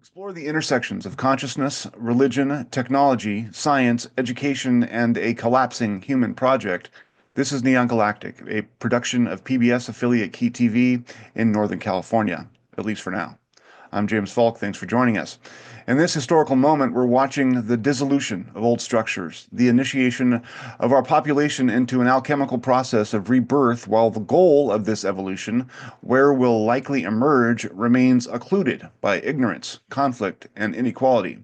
Explore the intersections of consciousness, religion, technology, science, education, and a collapsing human project. This is Neon Galactic, a production of PBS affiliate Key TV in Northern California, at least for now. I'm James Falk. Thanks for joining us. In this historical moment, we're watching the dissolution of old structures, the initiation of our population into an alchemical process of rebirth, while the goal of this evolution, where will likely emerge, remains occluded by ignorance, conflict, and inequality.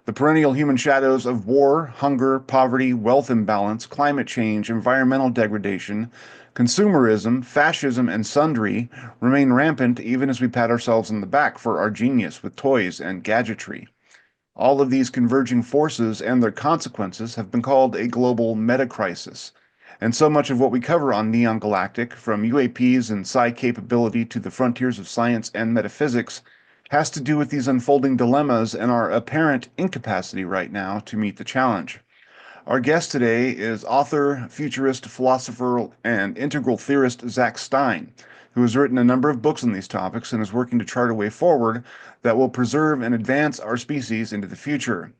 The perennial human shadows of war, hunger, poverty, wealth imbalance, climate change, environmental degradation, consumerism, fascism, and sundry remain rampant even as we pat ourselves on the back for our genius with toys and gadgetry. All of these converging forces and their consequences have been called a global meta-crisis. And so much of what we cover on Neon Galactic, from UAPs and psi capability to the frontiers of science and metaphysics, has to do with these unfolding dilemmas and our apparent incapacity right now to meet the challenge. Our guest today is author, futurist, philosopher, and integral theorist Zak Stein, who has written a number of books on these topics and is working to chart a way forward that will preserve and advance our species into the future.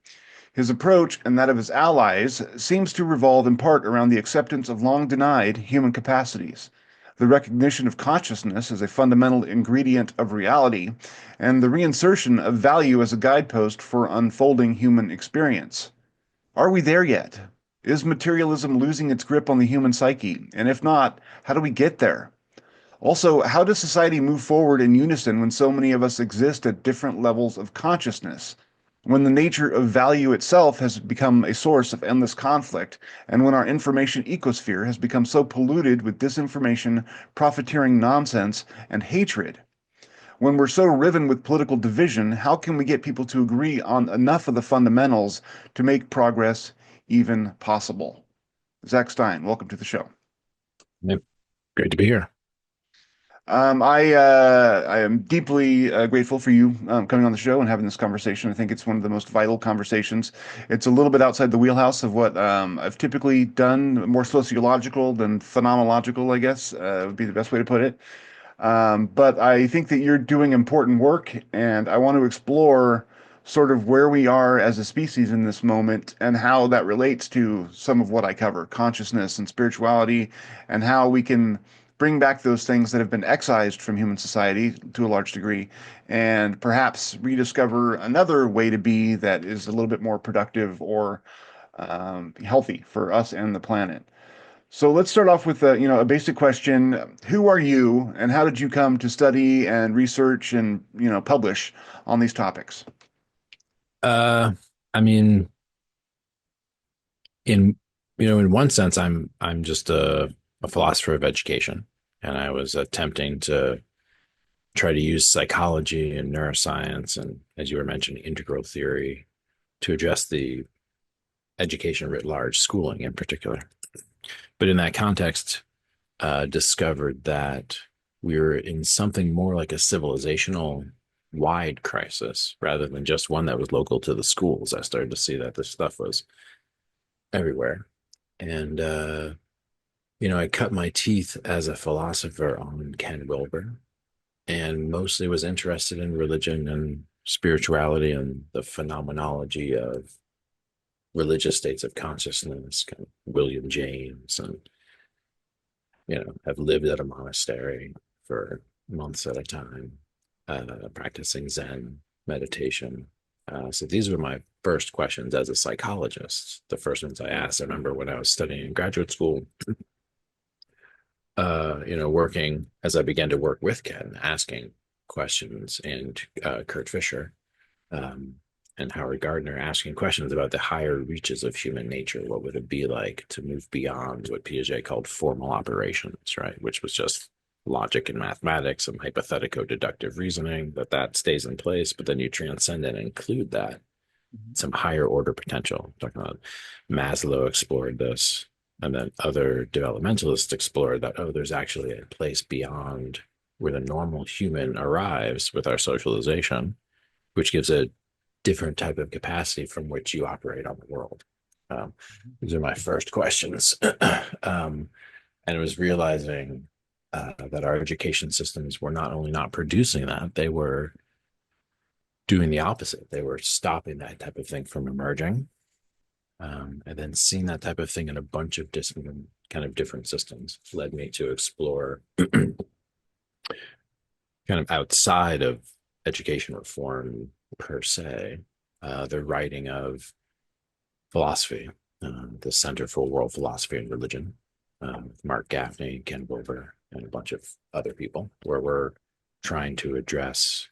His approach, and that of his allies, seems to revolve in part around the acceptance of long-denied human capacities, the recognition of consciousness as a fundamental ingredient of reality, and the reinsertion of value as a guidepost for unfolding human experience. Are we there yet? Is materialism losing its grip on the human psyche? And if not, how do we get there? Also, how does society move forward in unison when so many of us exist at different levels of consciousness? When the nature of value itself has become a source of endless conflict, and when our information ecosphere has become so polluted with disinformation, profiteering nonsense, and hatred? When we're so riven with political division, how can we get people to agree on enough of the fundamentals to make progress even possible? Zak Stein, welcome to the show. Yep. Great to be here. I am deeply grateful for you coming on the show and having this conversation. I think it's one of the most vital conversations. It's a little bit outside the wheelhouse of what I've typically done, more sociological than phenomenological, I guess, would be the best way to put it. But I think that you're doing important work, and I want to explore sort of where we are as a species in this moment and how that relates to some of what I cover, consciousness and spirituality, and how we can bring back those things that have been excised from human society to a large degree, and perhaps rediscover another way to be that is a little bit more productive or healthy for us and the planet. So let's start off with a basic question. Who are you, and how did you come to study and research and publish on these topics? Uh, I mean, in in one sense, I'm just a philosopher of education, and I was attempting to try to use psychology and neuroscience, and as you were mentioning, integral theory to address the education writ large, schooling in particular. But in that context, discovered that we were in something more like a civilizational wide crisis rather than just one that was local to the schools. I started to see that this stuff was everywhere. And, I cut my teeth as a philosopher on Ken Wilber and mostly was interested in religion and spirituality and the phenomenology of religious states of consciousness, kind of William James, and have lived at a monastery for months at a time, practicing Zen meditation. So these were my first questions as a psychologist. The first ones I asked, I remember when I was studying in graduate school, working as I began to work with Ken, asking questions, and Kurt Fisher and Howard Gardner asking questions about the higher reaches of human nature. What would it be like to move beyond what Piaget called formal operations, right? Which was just logic and mathematics and hypothetico-deductive reasoning, that stays in place, but then you transcend and include that some higher order potential. I'm talking about Maslow explored this, and then other developmentalists explored that, there's actually a place beyond where the normal human arrives with our socialization, which gives a different type of capacity from which you operate on the world. These are my first questions. And it was realizing that our education systems were not only not producing that, they were doing the opposite. They were stopping that type of thing from emerging, and then seeing that type of thing in a bunch of different systems led me to explore kind of outside of education reform per se, the writing of philosophy, the Center for World Philosophy and Religion, Mark Gaffney, Ken Wilber, and a bunch of other people, where we're trying to address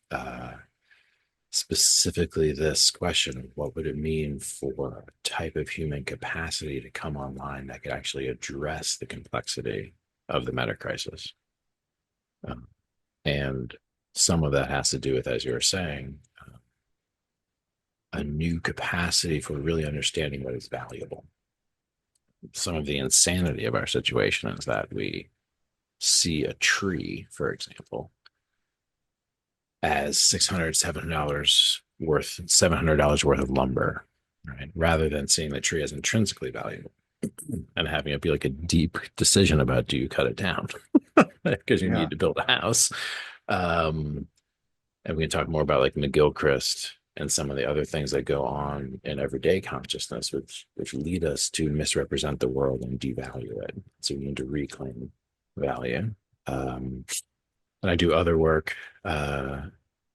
specifically this question of what would it mean for a type of human capacity to come online that could actually address the complexity of the meta crisis. And some of that has to do with, as you were saying, a new capacity for really understanding what is valuable. Some of the insanity of our situation is that we see a tree, for example, as $600, $700 worth of lumber, right? Rather than seeing the tree as intrinsically valuable and having it be like a deep decision about, do you cut it down? Because you Yeah. need to build a house. And we can talk more about like McGilchrist and some of the other things that go on in everyday consciousness, which lead us to misrepresent the world and devalue it. So we need to reclaim value. And I do other work,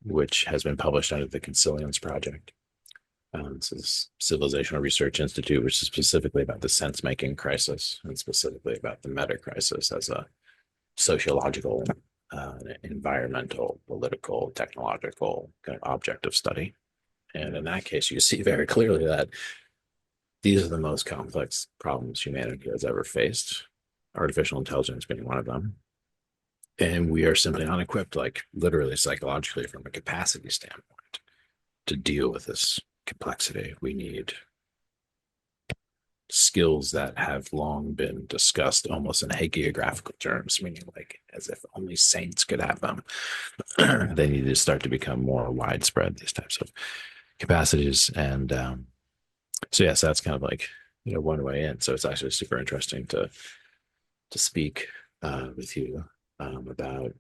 which has been published under the Consilience Project. This is Civilizational Research Institute, which is specifically about the sense-making crisis and specifically about the meta crisis as a sociological, environmental, political, technological kind of object of study. And in that case, you see very clearly that these are the most complex problems humanity has ever faced, artificial intelligence being one of them. And we are simply not equipped, like literally psychologically, from a capacity standpoint, to deal with this complexity. We need skills that have long been discussed almost in hagiographical terms, meaning like as if only saints could have them. They need to start to become more widespread, these types of capacities. And so, yes, that's kind of like, one way in. So it's actually super interesting to speak with you about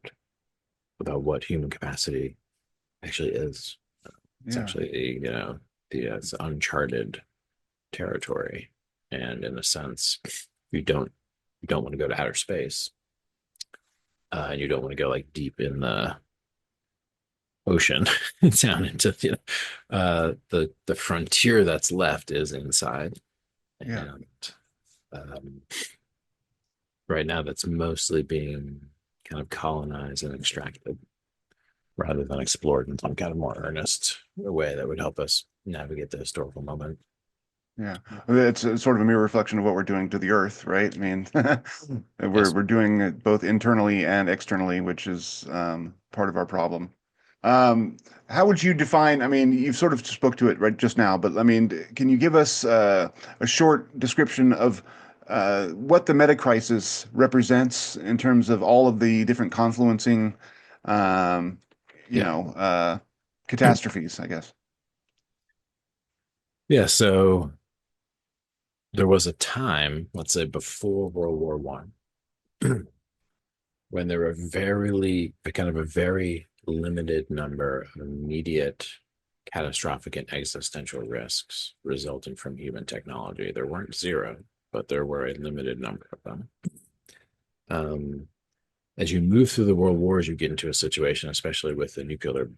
what human capacity actually is. It's Yeah. actually it's uncharted territory, and in a sense, you don't want to go to outer space, and you don't want to go like deep in the ocean down into the frontier that's left is inside, Yeah. and um, right now that's mostly being kind of colonized and extracted rather than explored in some kind of more earnest way that would help us navigate the historical moment. Yeah, it's sort of a mirror reflection of what we're doing to the Earth, right? I mean, Yes. we're doing it both internally and externally, which is part of our problem. Um, how would you define? I mean, you've sort of spoke to it right just now, but I mean, can you give us a short description of what the meta crisis represents in terms of all of the different confluencing, um, you Yeah. know, catastrophes, I guess? Yeah. So there was a time, let's say before World War One, when there were a very limited number of immediate catastrophic and existential risks resulting from human technology. There weren't zero, but there were a limited number of them. As you move through the world wars, you get into a situation, especially with the nuclear,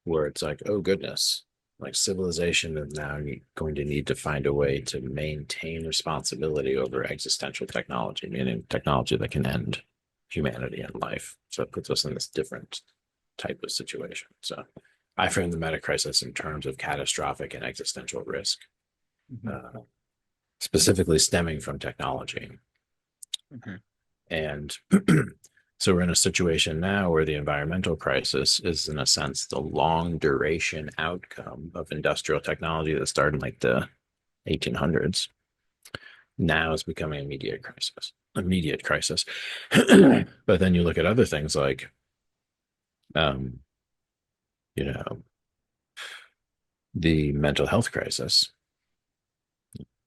where it's like, oh goodness, like civilization is now going to need to find a way to maintain responsibility over existential technology, meaning technology that can end humanity and life. So it puts us in this different type of situation. So I frame the meta crisis in terms of catastrophic and existential risk, Mhm. specifically stemming from technology. Okay. And so we're in a situation now where the environmental crisis is, in a sense, the long duration outcome of industrial technology that started in like the 1800s. Now is becoming an immediate crisis. But then you look at other things like, um, you know, the mental health crisis.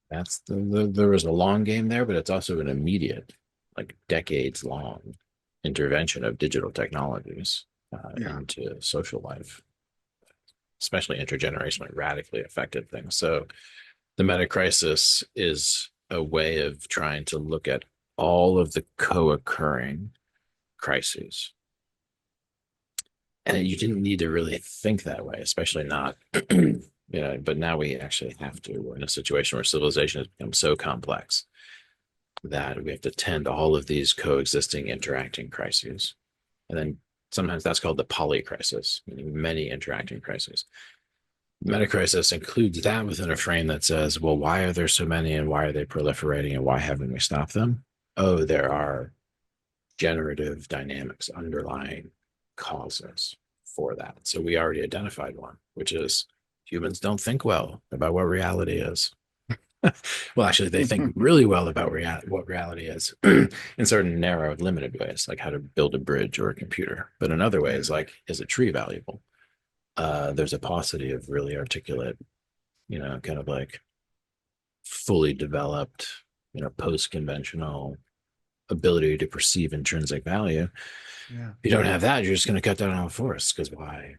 That's there was a long game there, but it's also an immediate, like decades long intervention of digital technologies Yeah. into social life, especially intergenerationally, radically affected things. So the meta crisis is a way of trying to look at all of the co-occurring crises. And you didn't need to really think that way, especially not, but now we actually have to. We're in a situation where civilization has become so complex that we have to tend to all of these coexisting, interacting crises. And then sometimes that's called the poly crisis, meaning many interacting crises. Metacrisis includes that within a frame that says, well, why are there so many and why are they proliferating and why haven't we stopped them? Oh, there are generative dynamics underlying causes for that. So we already identified one, which is humans don't think well about what reality is. Well, actually, they think really well about what reality is in certain narrow, limited ways, like how to build a bridge or a computer. But in other Yeah. ways, like, is a tree valuable? There's a paucity of really articulate, kind of like fully developed, post-conventional ability to perceive intrinsic value. Yeah. If you don't have that, you're just going to cut down on forests because why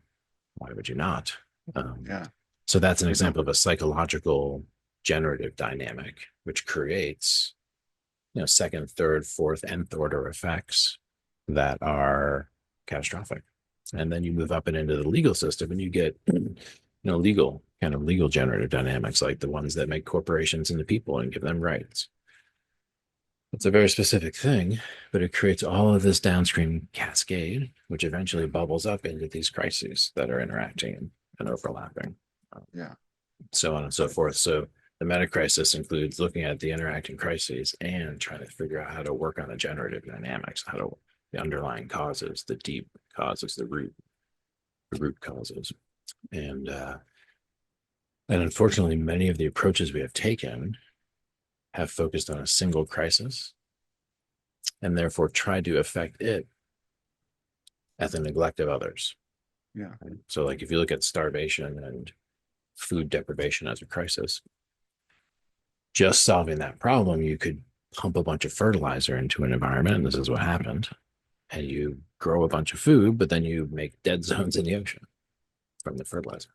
would you not? Um, Yeah. so that's an I don't. example of a psychological generative dynamic, which creates, second, third, fourth, nth order effects that are catastrophic. And then you move up and into the legal system and you get, legal generative dynamics, like the ones that make corporations into people and give them rights. It's a very specific thing, but it creates all of this downstream cascade, which eventually bubbles up into these crises that are interacting and overlapping, Yeah. so on and so forth. So the meta crisis includes looking at the interacting crises and trying to figure out how to work on the generative dynamics, the underlying causes, the deep causes, the root causes. And unfortunately, many of the approaches we have taken have focused on a single crisis and therefore tried to affect it at the neglect of others. Yeah. So, like, if you look at starvation and food deprivation as a crisis, just solving that problem, you could pump a bunch of fertilizer into an environment, and this is what happened. And you grow a bunch of food, but then you make dead zones in the ocean from the fertilizer.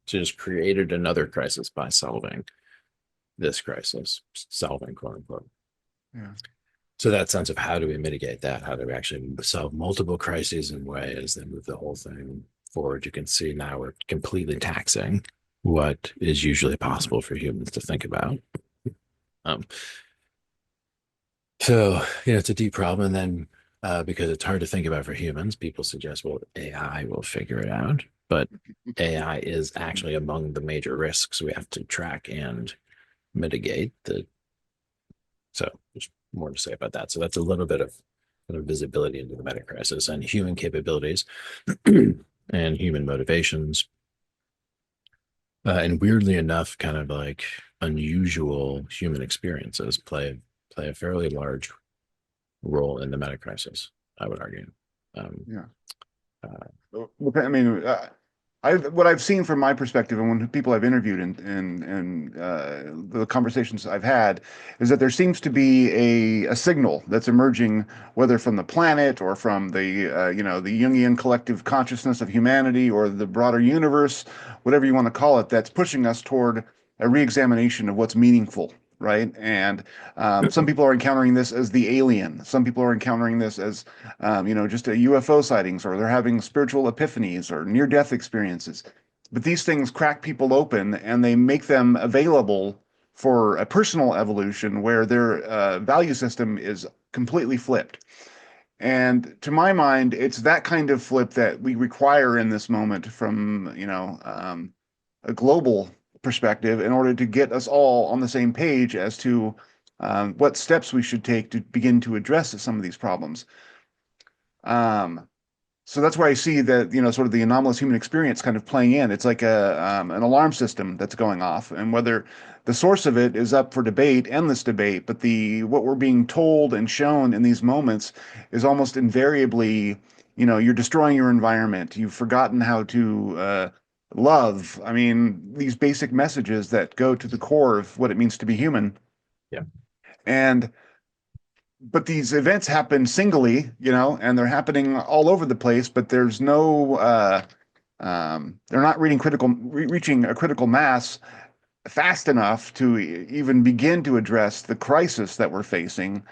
So just created another crisis by solving this crisis, solving, quote unquote. Yeah. So that sense of how do we mitigate that? How do we actually solve multiple crises in ways that move the whole thing forward? You can see now we're completely taxing what is usually possible for humans to think about. Um, so, it's a deep problem. And then because it's hard to think about for humans, people suggest, well, AI will figure it out. But AI is actually among the major risks we have to track and mitigate. So there's more to say about that. So that's a little bit of kind of visibility into the meta crisis and human capabilities and human motivations. And weirdly enough, kind of like unusual human experiences play a fairly large role in the meta crisis, I would argue. Um, Yeah. uh, Look, I mean, what I've seen from my perspective, and when people I've interviewed and the conversations I've had, is that there seems to be a signal that's emerging, whether from the planet or from the Jungian collective consciousness of humanity or the broader universe, whatever you want to call it, that's pushing us toward a reexamination of what's meaningful. Right. And some people are encountering this as the alien. Some people are encountering this as just a UFO sightings, or they're having spiritual epiphanies or near-death experiences. But these things crack people open and they make them available for a personal evolution where their value system is completely flipped. And to my mind, it's that kind of flip that we require in this moment from, a global perspective in order to get us all on the same page as to what steps we should take to begin to address some of these problems. Um, so that's where I see that, sort of the anomalous human experience kind of playing in. It's like an alarm system that's going off, and whether the source of it is up for debate, endless debate, but the what we're being told and shown in these moments is almost invariably, you're destroying your environment. You've forgotten how to love. I mean, these basic messages that go to the core of what it means to be human. yeah. And but these events happen singly, and they're happening all over the place, but there's no they're not reaching a critical mass fast enough to even begin to address the crisis that we're facing.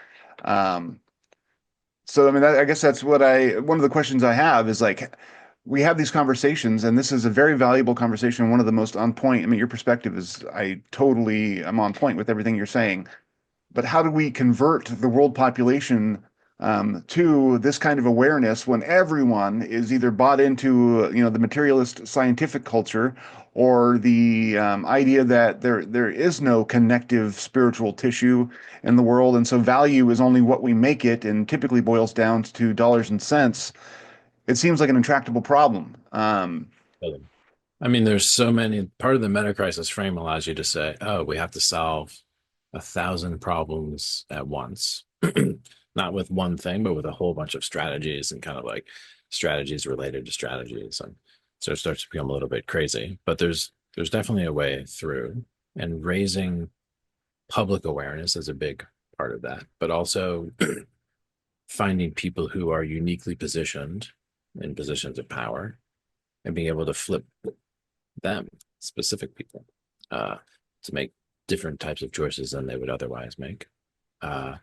Um, so, I mean, I guess that's one of the questions I have is like, we have these conversations, and this is a very valuable conversation, one of the most on point. I mean, your perspective is, I totally am on point with everything you're saying. But how do we convert the world population to this kind of awareness when everyone is either bought into, the materialist scientific culture or the idea that there is no connective spiritual tissue in the world, and so value is only what we make it, and typically boils down to dollars and cents. It seems like an intractable problem. I mean, there's so many. Part of the meta crisis frame allows you to say, oh, we have to solve 1,000 problems at once, not with one thing, but with a whole bunch of strategies and kind of like strategies related to strategies. And so it starts to become a little bit crazy. But there's definitely a way through, and raising public awareness is a big part of that, but also finding people who are uniquely positioned in positions of power and being able to flip them, specific people, to make different types of choices than they would otherwise make. Uh,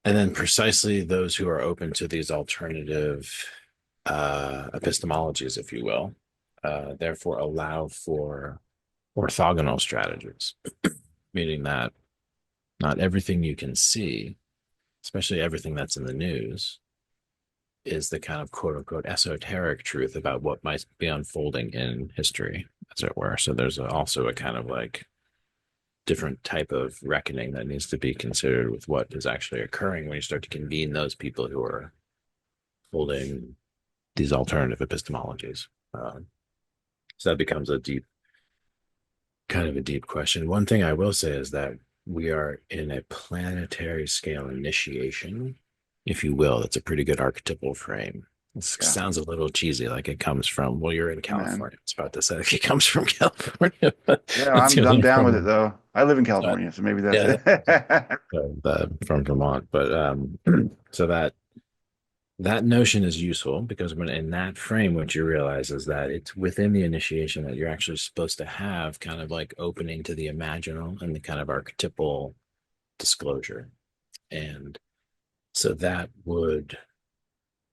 and then precisely those who are open to these alternative epistemologies, if you will, therefore allow for orthogonal strategies, meaning that not everything you can see, especially everything that's in the news, is the kind of quote unquote esoteric truth about what might be unfolding in history, as it were. So there's also a kind of like different type of reckoning that needs to be considered with what is actually occurring when you start to convene those people who are holding these alternative epistemologies. So that becomes a deep question. One thing I will say is that we are in a planetary scale initiation, if you will. That's a pretty good archetypal frame. It Yeah, sounds a little cheesy, like it comes from, well, you're in man. California. It's about to say like it comes from California, but Yeah, it's I'm down with it from though. I live in uh, California, so maybe that's yeah, it. from Vermont. But so that notion is useful because when in that frame, what you realize is that it's within the initiation that you're actually supposed to have kind of like opening to the imaginal and the kind of archetypal disclosure. And so that would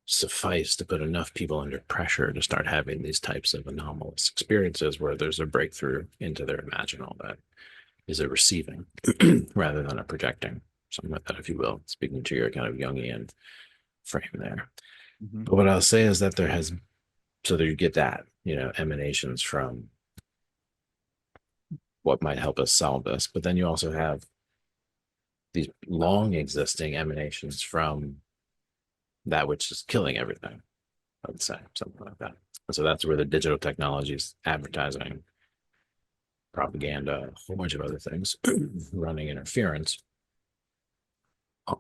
suffice to put enough people under pressure to start having these types of anomalous experiences where there's a breakthrough into their imaginal that is a receiving rather than a projecting, something like that, if you will, speaking to your kind of Jungian frame there. Mhm. But what I'll say is that so that you get that, emanations from what might help us solve this. But then you also have these long existing emanations from that which is killing everything, I would say, something like that. And so that's where the digital technologies, advertising, propaganda, a whole bunch of other things running interference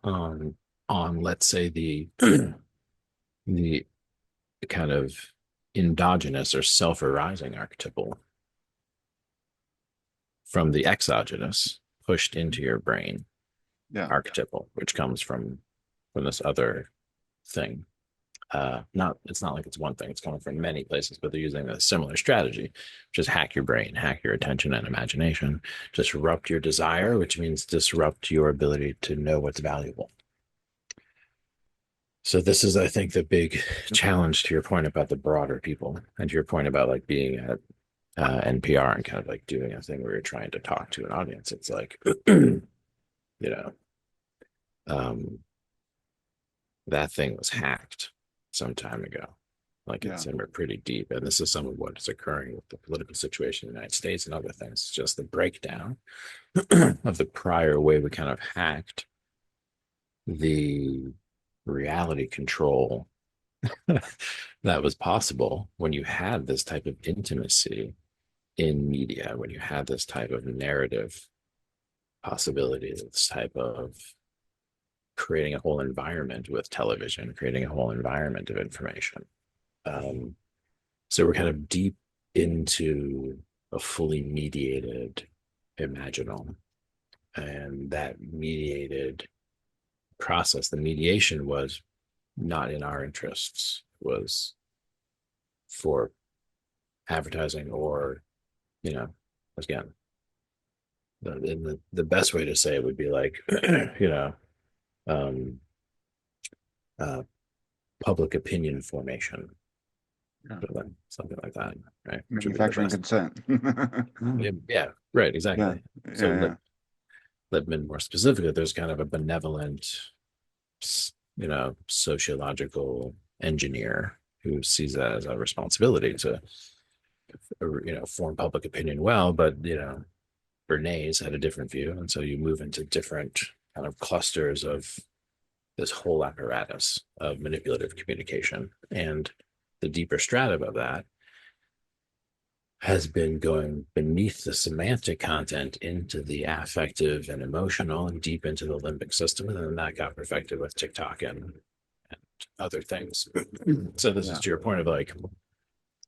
on let's say the kind of endogenous or self-arising archetypal from the exogenous pushed into your brain Yeah. archetypal, which comes from this other thing. Not It's not like it's one thing; it's coming from many places, but they're using a similar strategy, which is hack your brain, hack your attention and imagination, disrupt your desire, which means disrupt your ability to know what's valuable. So this is, I think, the big challenge to your point about the broader people, and to your point about like being at NPR and kind of like doing a thing where you're trying to talk to an audience. It's like, know, um, that thing was hacked some time ago. Like Yeah. it's in pretty deep. And this is some of what is occurring with the political situation in the United States and other things. It's just the breakdown of the prior way we kind of hacked the reality control that was possible when you had this type of intimacy in media, when you had this type of narrative possibility, this type of creating a whole environment with television, creating a whole environment of information. Um, so we're kind of deep into a fully mediated imaginal, and that mediated process, the mediation was not in our interests, was for advertising or, you know, again, the best way to say it would be like, you know, um, uh, public opinion formation, Yeah. something like that, right? Which would be the Manufacturing best. consent. Yeah, right, Yeah, exactly. So yeah, Libman more specifically, there's kind of a benevolent, sociological engineer who sees that as a responsibility to, form public opinion well, but Bernays had a different view, and so you move into different kind of clusters of this whole apparatus of manipulative communication, and the deeper stratum of that has been going beneath the semantic content into the affective and emotional and deep into the limbic system. And then that got perfected with TikTok and other things. So this is yeah, to your point of like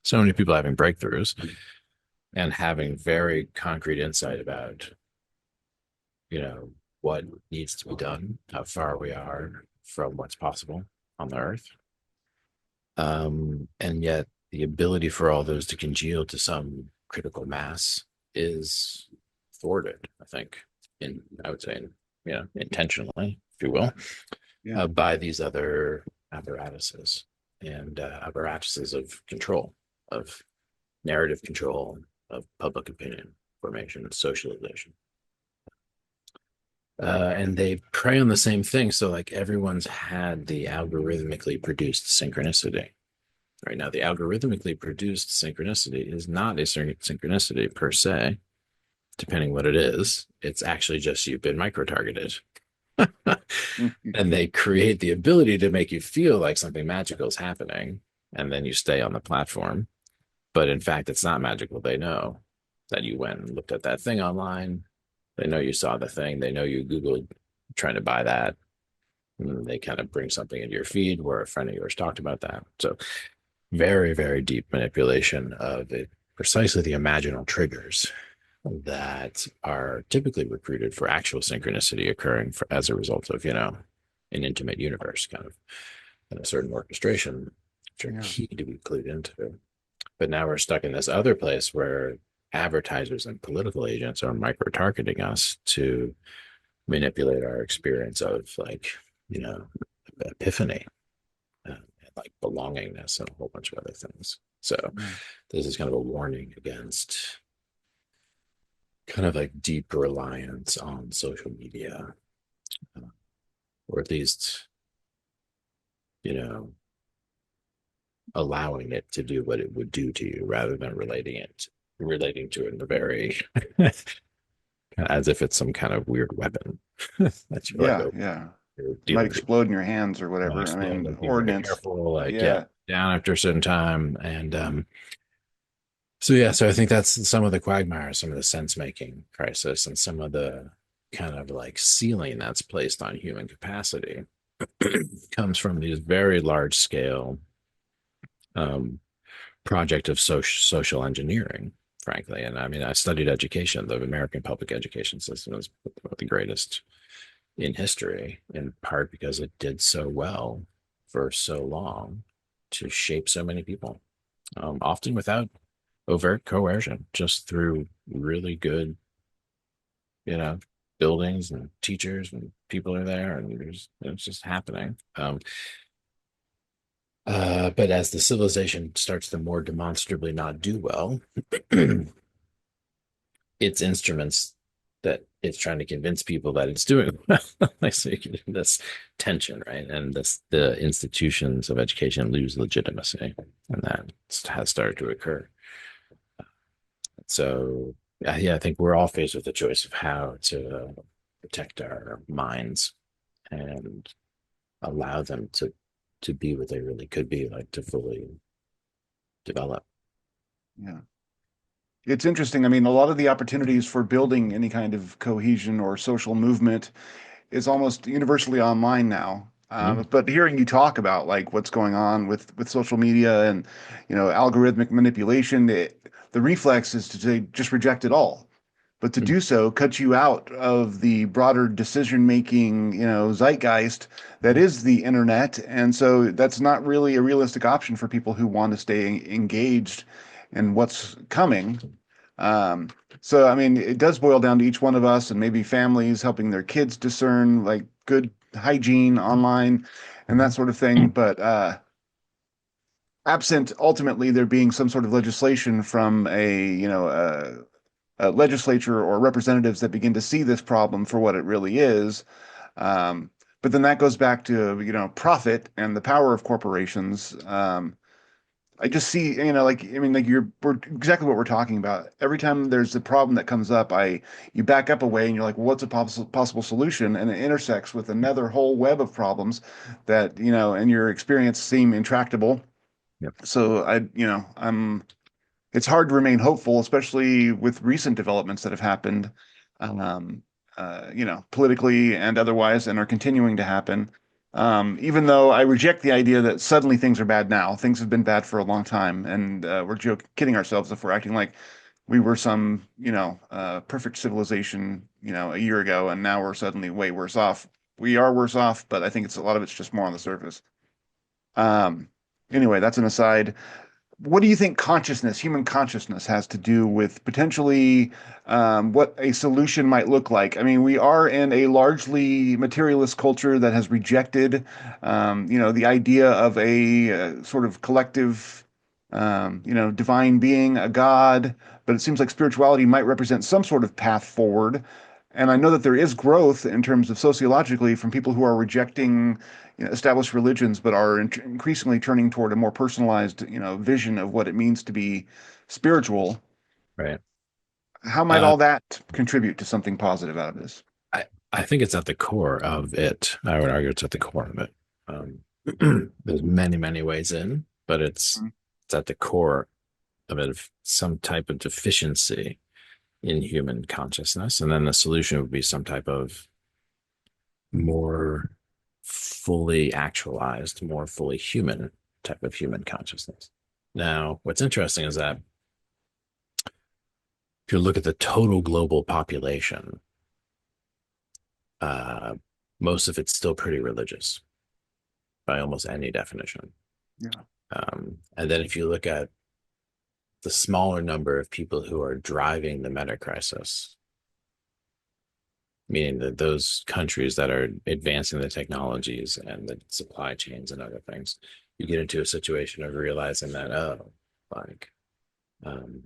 so many people having breakthroughs and having very concrete insight about, what needs to be done, how far we are from what's possible on the earth. And yet the ability for all those to congeal to some critical mass is thwarted, I think, I would say, intentionally, if you will, yeah, by these other apparatuses and apparatuses of control, of narrative control, of public opinion formation, socialization. And they prey on the same thing. So, like, everyone's had the algorithmically produced synchronicity. Right now, the algorithmically produced synchronicity is not a synchronicity per se, depending what it is. It's actually just you've been micro-targeted. And they create the ability to make you feel like something magical is happening, and then you stay on the platform. But in fact, it's not magical. They know that you went and looked at that thing online. They know you saw the thing. They know you Googled trying to buy that. And they kind of bring something into your feed where a friend of yours talked about that. So very, very deep manipulation of it, precisely the imaginal triggers that are typically recruited for actual synchronicity occurring as a result of, an intimate universe kind of and a certain orchestration, which are yeah, key to be clued into. But now we're stuck in this other place where advertisers and political agents are micro targeting us to manipulate our experience of like, epiphany, like belongingness and a whole bunch of other things. So yeah, this is kind of a warning against kind of like deep reliance on social media, or at least, you know, allowing it to do what it would do to you rather than relating to it in a very as if it's some kind of weird weapon that you're like, yeah, oh, yeah. you're Might dealing with explode in your hands or might whatever. I explode, mean, like be very ordnance. careful, like yeah, Yeah, down after a certain time. And so yeah, so I think that's some of the quagmire, some of the sense making crisis, and some of the kind of like ceiling that's placed on human capacity comes from these very large scale um, project of social engineering, frankly. And I mean, I studied education. The American public education system is the greatest in history, in part because it did so well for so long to shape so many people, often without overt coercion, just through really good, you know, buildings and teachers and people are there, and it's just happening. But as the civilization starts to more demonstrably not do well, its instruments that it's trying to convince people that it's doing well. Like, so you get this tension, right? And the institutions of education lose legitimacy, and that has started to occur. So, yeah, I think we're all faced with the choice of how to protect our minds and allow them to be what they really could be, like to fully develop. yeah. It's interesting. I mean, a lot of the opportunities for building any kind of cohesion or social movement is almost universally online now. Mm-hmm. But hearing you talk about like what's going on with social media and algorithmic manipulation, the reflex is to say, just reject it all. but to do so cuts you out of the broader decision-making, zeitgeist that is the internet. And so that's not really a realistic option for people who want to stay engaged in what's coming. Um, so, I mean, it does boil down to each one of us and maybe families helping their kids discern like good hygiene online and that sort of thing. But absent ultimately there being some sort of legislation from a legislature or representatives that begin to see this problem for what it really is. But then that goes back to, profit and the power of corporations. I just see, like, I mean, like we're exactly what we're talking about. Every time there's a problem that comes up, you back up away and you're like, well, what's a possible solution? And it intersects with another whole web of problems that, in your experience seem intractable. Yep. So it's hard to remain hopeful, especially with recent developments that have happened, um, politically and otherwise, and are continuing to happen. Even though I reject the idea that suddenly things are bad now, things have been bad for a long time, and we're kidding ourselves if we're acting like we were some, perfect civilization, a year ago, and now we're suddenly way worse off. We are worse off, but I think a lot of it's just more on the surface. Um, anyway, that's an aside. What do you think human consciousness, has to do with potentially what a solution might look like? I mean, we are in a largely materialist culture that has rejected, the idea of a sort of collective, divine being, a god. But it seems like spirituality might represent some sort of path forward. And I know that there is growth in terms of sociologically from people who are rejecting, established religions, but are increasingly turning toward a more personalized, vision of what it means to be spiritual. Right. How might Uh, all that contribute to something positive out of this? I, I think it's at the core of it. I would argue it's at the core of it. There's many, many ways in, but it's at the core of it, of some type of deficiency in human consciousness. And then the solution would be some type of more fully actualized, more fully human type of human consciousness. Now, what's interesting is that if you look at the total global population, uh, most of it's still pretty religious by almost any definition. Yeah. And then if you look at the smaller number of people who are driving the meta crisis, meaning that those countries that are advancing the technologies and the supply chains and other things, you get into a situation of realizing that, like, um,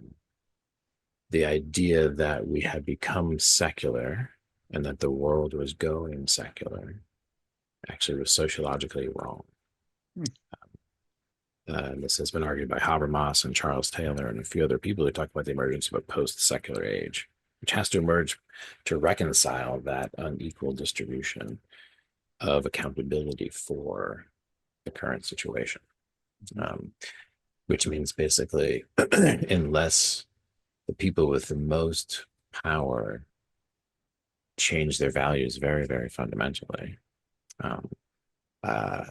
the idea that we had become secular and that the world was going secular actually was sociologically wrong. Hmm. And this has been argued by Habermas and Charles Taylor and a few other people who talk about the emergence of a post-secular age, which has to emerge to reconcile that unequal distribution of accountability for the current situation. Which means basically, unless the people with the most power change their values very, very fundamentally, um, uh,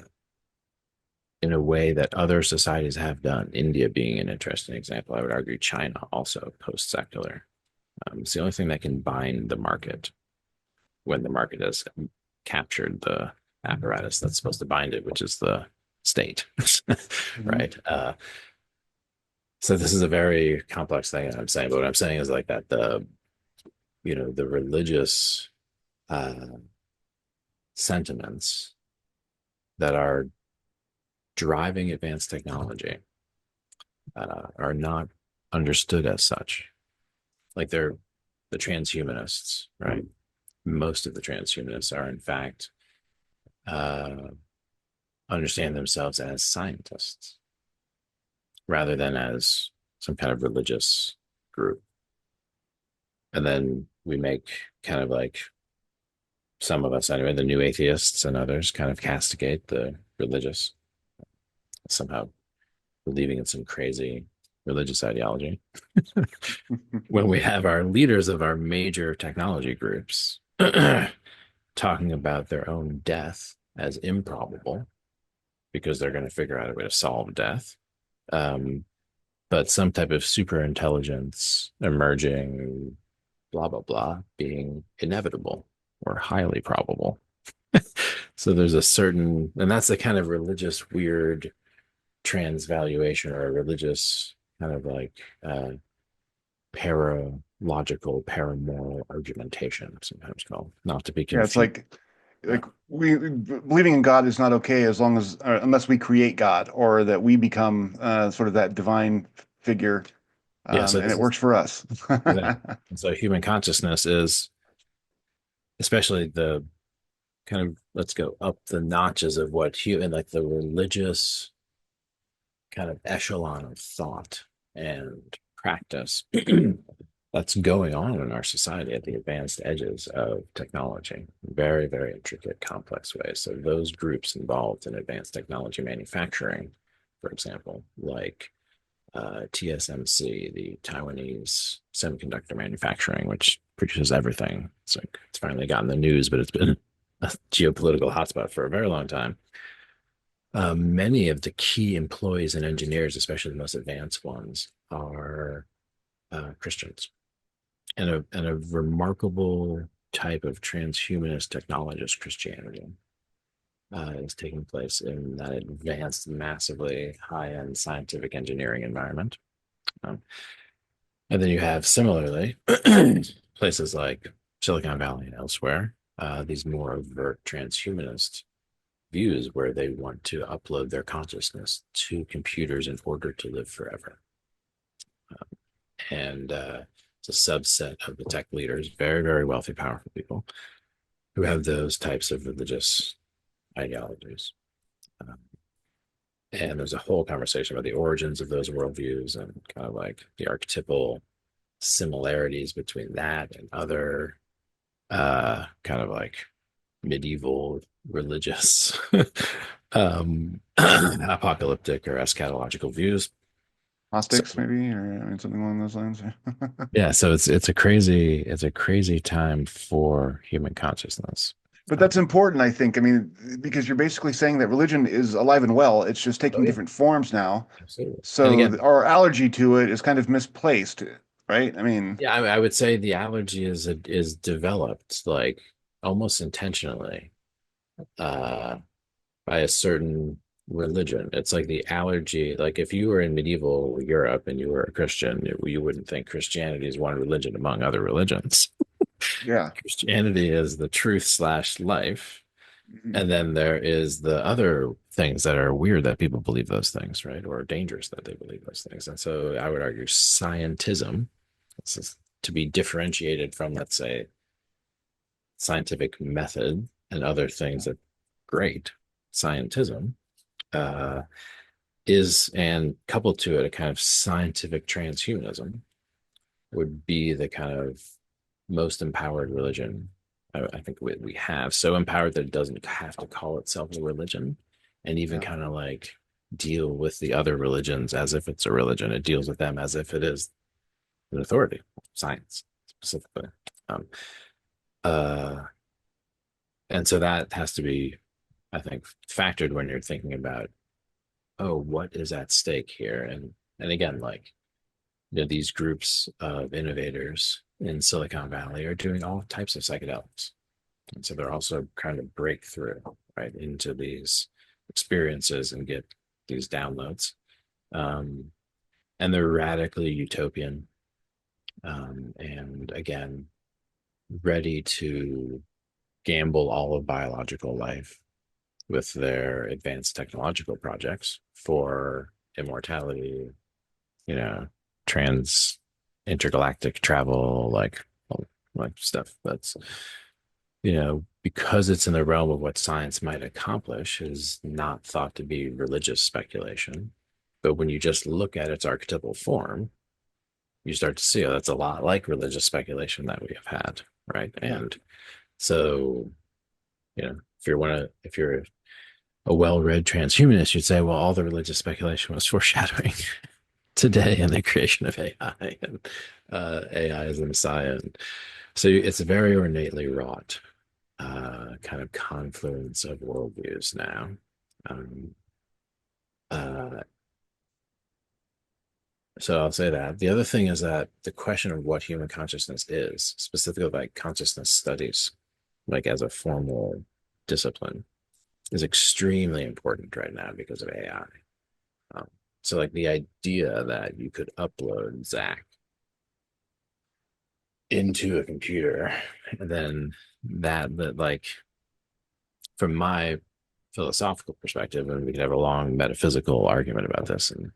in a way that other societies have done, India being an interesting example. I would argue China also post-secular. It's the only thing that can bind the market when the market has captured the apparatus that's supposed to bind it, which is the state, right? So this is a very complex thing that I'm saying, but what I'm saying is like that the religious sentiments that are driving advanced technology are not understood as such. Like they're the transhumanists, right? Most of the transhumanists are, in fact, understand themselves as scientists rather than as some kind of religious group. And then we make kind of like some of us, anyway, the new atheists and others kind of castigate the religious, somehow believing in some crazy religious ideology. When we have our leaders of our major technology groups talking about their own death as improbable because they're going to figure out a way to solve death. But some type of super intelligence emerging blah, blah, blah being inevitable or highly probable. So there's a certain, and that's the kind of religious weird transvaluation or a religious kind of like paralogical, paramoral argumentation, sometimes called, not to be Yeah, it's confused. Yeah. like we believing in God is not okay as long as unless we create God or that we become sort of that divine figure, Yeah. So and this it is works for us. exactly. And so human consciousness is, especially the kind of, let's go up the notches of what human, like the religious kind of echelon of thought and practice that's going on in our society at the advanced edges of technology, very, very intricate, complex ways. So those groups involved in advanced technology manufacturing, for example, like TSMC, the Taiwanese semiconductor manufacturing, which produces everything. It's like it's finally gotten the news, but it's been a geopolitical hotspot for a very long time. Many of the key employees and engineers, especially the most advanced ones, are Christians, and a remarkable type of transhumanist technologist Christianity is taking place in that advanced, massively high-end scientific engineering environment. Um, and then you have similarly places like Silicon Valley and elsewhere, these more overt transhumanist views where they want to upload their consciousness to computers in order to live forever. And it's a subset of the tech leaders, very, very wealthy, powerful people who have those types of religious ideologies. Um, and there's a whole conversation about the origins of those worldviews and kind of like the archetypal similarities between that and other kind of like medieval religious apocalyptic or eschatological views. So Gnostics, maybe, or I mean, something along those lines. yeah, so it's a crazy time for human consciousness. But Um, that's important, I think. I mean, because you're basically saying that religion is alive and well. It's just oh taking yeah, different forms now. absolutely. And So again, our allergy to it is kind of misplaced, right? I mean, yeah, I would say the allergy is developed like almost intentionally uh, by a certain religion. It's like the allergy. Like if you were in medieval Europe and you were a Christian, you wouldn't think Christianity is one religion among other religions. yeah. Christianity is the truth slash life. Mhm. And then there is the other things that are weird that people believe those things, right? Or dangerous that they believe those things. And so I would argue scientism, this is to be differentiated from, let's say, scientific method and other things that great scientism uh, is, and coupled to it, a kind of scientific transhumanism would be the kind of most empowered religion I think we have. So empowered that it doesn't have to call itself a religion and even Yeah. kind of like deal with the other religions as if it's a religion. It deals with them as if it is an authority, science specifically. Um, uh, and so that has to be, I think, factored when you're thinking about, oh, what is at stake here? And again, like these groups of innovators in Silicon Valley are doing all types of psychedelics. And so they're also trying to break through right into these experiences and get these downloads. Um, and they're radically utopian. And again, ready to gamble all of biological life with their advanced technological projects for immortality, you know, trans intergalactic travel, like stuff that's, because it's in the realm of what science might accomplish, is not thought to be religious speculation. But when you just look at its archetypal form, you start to see, oh, that's a lot like religious speculation that we have had, right? Yeah. And so, if you're a well-read transhumanist, you'd say, well, all the religious speculation was foreshadowing today and the creation of AI and AI as the Messiah. And so it's a very ornately wrought kind of confluence of worldviews now. Um, uh, So I'll say that. The other thing is that the question of what human consciousness is, specifically like consciousness studies, like as a formal discipline, is extremely important right now because of AI. Um, so like the idea that you could upload Zach into a computer, and then that like from my philosophical perspective, and we could have a long metaphysical argument about this, and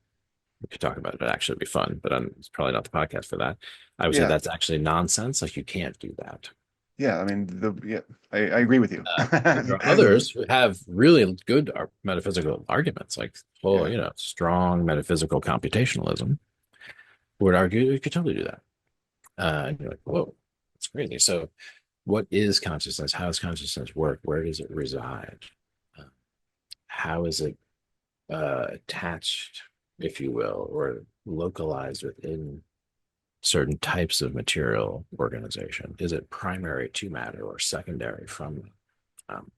we could talk about it. It'd actually be fun, but it's probably not the podcast for that. I would say Yeah. that's actually nonsense. Like you can't do that. Yeah. I mean, I agree with you. There are others who have really good metaphysical arguments, like Yeah. strong metaphysical computationalism would argue you could totally do that. And you're like, whoa, that's crazy. So, what is consciousness? How does consciousness work? Where does it reside? Uh, how is it attached, if you will, or localized within certain types of material organization? Is it primary to matter or secondary from? Um,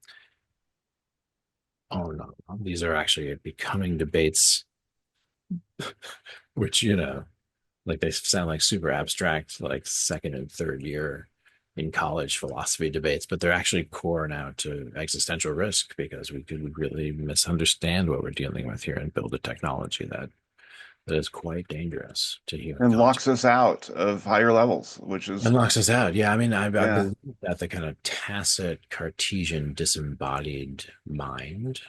oh no, these are actually becoming debates, which like they sound like super abstract, like second and third year in college philosophy debates, but they're actually core now to existential risk because we could really misunderstand what we're dealing with here and build a technology that is quite dangerous to human And conscience locks us out of higher levels, which is, and locks us out. Yeah, I mean, I yeah. believe that the kind of tacit Cartesian disembodied mind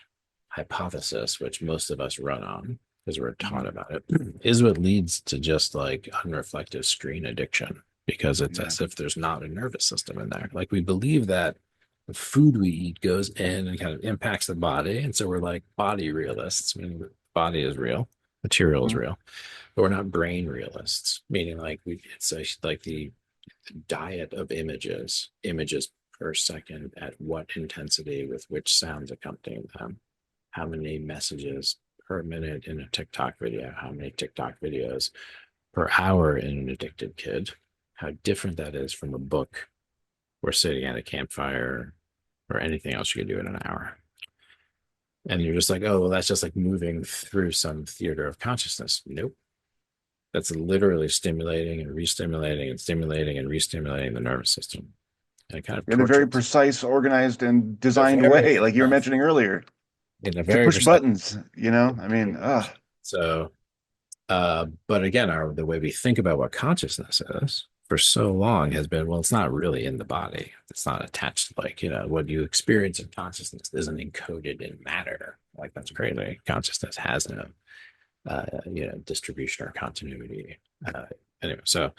hypothesis, which most of us run on because we're taught Mhm. about it, is what leads to just like unreflective screen addiction because it's Yeah. as if there's not a nervous system in there. Like we believe that the food we eat goes in and kind of impacts the body. And so we're like body realists, meaning the body is real, material is Mhm. real, but we're not brain realists, meaning like like the diet of images per second at what intensity with which sounds accompanying them, how many messages per minute in a TikTok video, how many TikTok videos per hour in an addicted kid, how different that is from a book or sitting at a campfire or anything else you could do in an hour. And you're just like, oh, well, that's just like moving through some theater of consciousness. Nope. That's literally stimulating and re-stimulating and stimulating and re-stimulating the nervous system. And it kind of In a very tortures precise, organized, and in a designed very way, like you were mentioning earlier, in a to very push precise buttons, you know? I mean, so but again, the way we think about what consciousness is for so long has been, well, it's not really in the body. It's not attached to like, what you experience in consciousness isn't encoded in matter. Like that's crazy. Consciousness has no, distribution or continuity. Uh, anyway, so,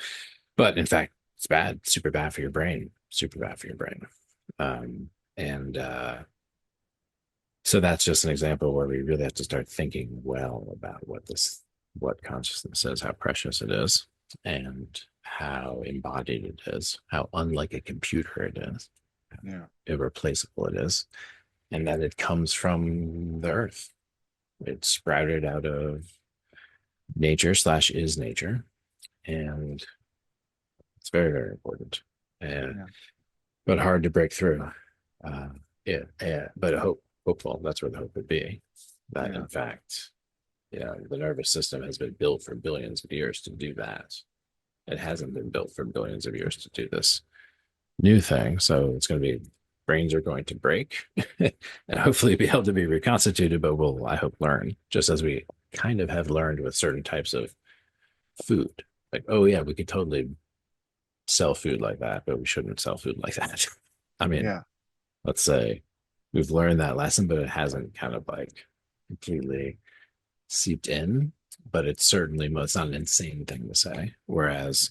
but in fact, it's bad, super bad for your brain, super bad for your brain. And so that's just an example where we really have to start thinking well about what consciousness is, how precious it is, and how embodied it is, how unlike a computer it is, yeah. irreplaceable it is, and that it comes from the earth. It sprouted out of nature slash is nature, and it's very, very important. And Yeah. but hard to break through. Uh, yeah, but hopeful. That's where the hope would be. That Yeah. in fact, the nervous system has been built for billions of years to do that. It hasn't been built for billions of years to do this new thing. So it's going to be brains are going to break and hopefully be able to be reconstituted, but we'll, I hope, learn just as we kind of have learned with certain types of food. Like, oh, yeah, we could totally sell food like that, but we shouldn't sell food like that. I mean, Yeah. let's say we've learned that lesson, but it hasn't kind of like completely seeped in. But it's not an insane thing to say. Whereas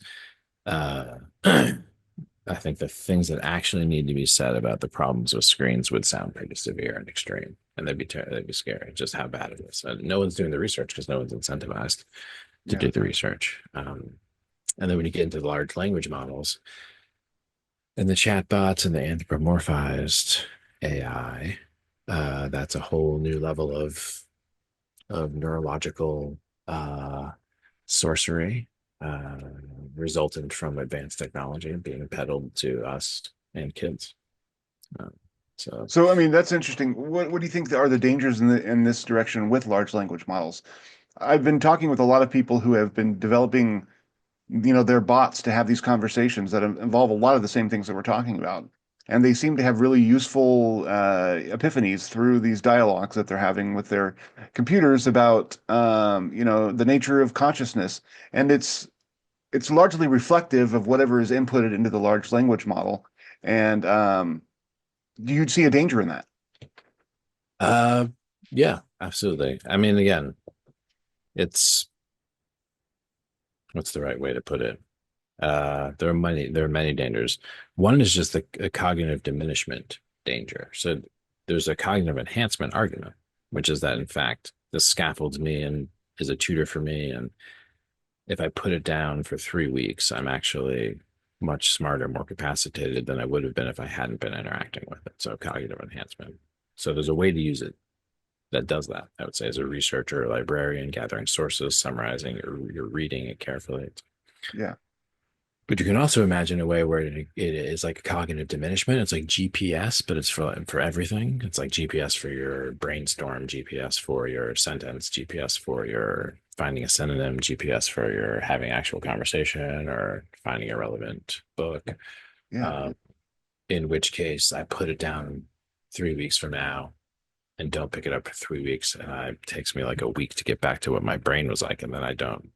uh, I think the things that actually need to be said about the problems with screens would sound pretty severe and extreme, and they'd be scary. Just how bad it is. And no one's doing the research because no one's incentivized to Yeah. do the research. And then when you get into the large language models and the chatbots and the anthropomorphized AI, that's a whole new level of neurological sorcery uh, resultant from advanced technology being peddled to us and kids. Um, so So, I mean, that's interesting. What do you think are the dangers in this direction with large language models? I've been talking with a lot of people who have been developing, their bots to have these conversations that involve a lot of the same things that we're talking about. And they seem to have really useful epiphanies through these dialogues that they're having with their computers about, the nature of consciousness. And it's largely reflective of whatever is inputted into the large language model. And you'd see a danger in that. Uh, yeah, absolutely. I mean, again, it's what's the right way to put it? There are many dangers. One is just a cognitive diminishment danger. So there's a cognitive enhancement argument, which is that in fact this scaffolds me and is a tutor for me. And if I put it down for 3 weeks, I'm actually much smarter, more capacitated than I would have been if I hadn't been interacting with it. So cognitive enhancement. So there's a way to use it that does that. I would say as a researcher, a librarian, gathering sources, summarizing, you're reading it carefully. Yeah. But you can also imagine a way where it is like a cognitive diminishment. It's like GPS, but it's for everything. It's like GPS for your brainstorm, GPS for your sentence, GPS for your finding a synonym, GPS for your having actual conversation or finding a relevant book. Yeah. Um, in which case, I put it down 3 weeks from now and don't pick it up for 3 weeks, and it takes me like a week to get back to what my brain was like, and then I don't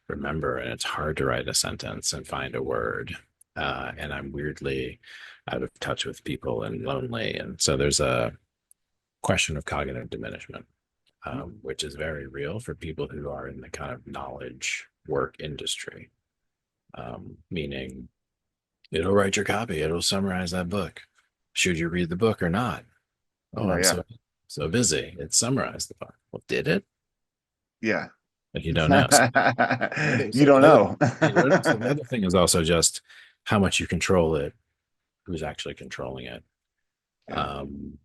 remember, and it's hard to write a sentence and find a word. And I'm weirdly out of touch with people and lonely. And so there's a question of cognitive diminishment, which is very real for people who are in the kind of knowledge work industry, meaning it'll write your copy, it'll summarize that book. Should you read the book or not? Oh, Oh, I'm yeah. so busy. It summarized the book. Well, did it? Yeah. Like you don't know. So You don't know. so the other thing is also just how much you control it, who's actually controlling it. Yeah. Um,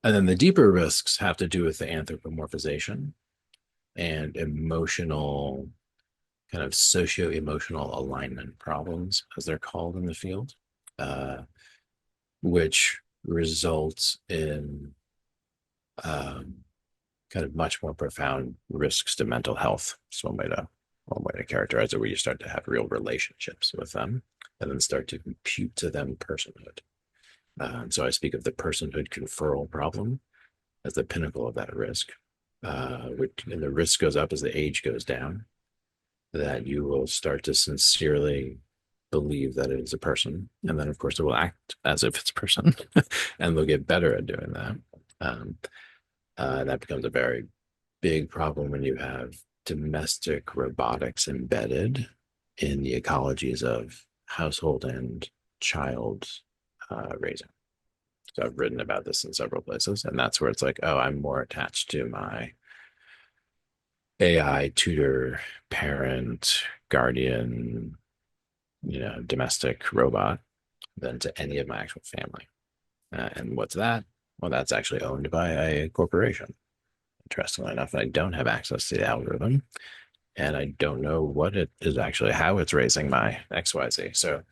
and then the deeper risks have to do with the anthropomorphization and emotional, kind of socio-emotional alignment problems, as they're called in the field, uh, which results in um, kind of much more profound risks to mental health. It's one way to characterize it, where you start to have real relationships with them and then start to compute to them personhood. So I speak of the personhood conferral problem as the pinnacle of that risk, and the risk goes up as the age goes down, that you will start to sincerely believe that it is a person. And then, of course, it will act as if it's a person, and they'll get better at doing that. Um, that becomes a very big problem when you have domestic robotics embedded in the ecologies of household and child raising. So I've written about this in several places, and that's where it's like, oh, I'm more attached to my AI tutor, parent, guardian, domestic robot than to any of my actual family. And what's that? Well, that's actually owned by a corporation. Interestingly enough, I don't have access to the algorithm, and I don't know what it is actually, how it's raising my XYZ. So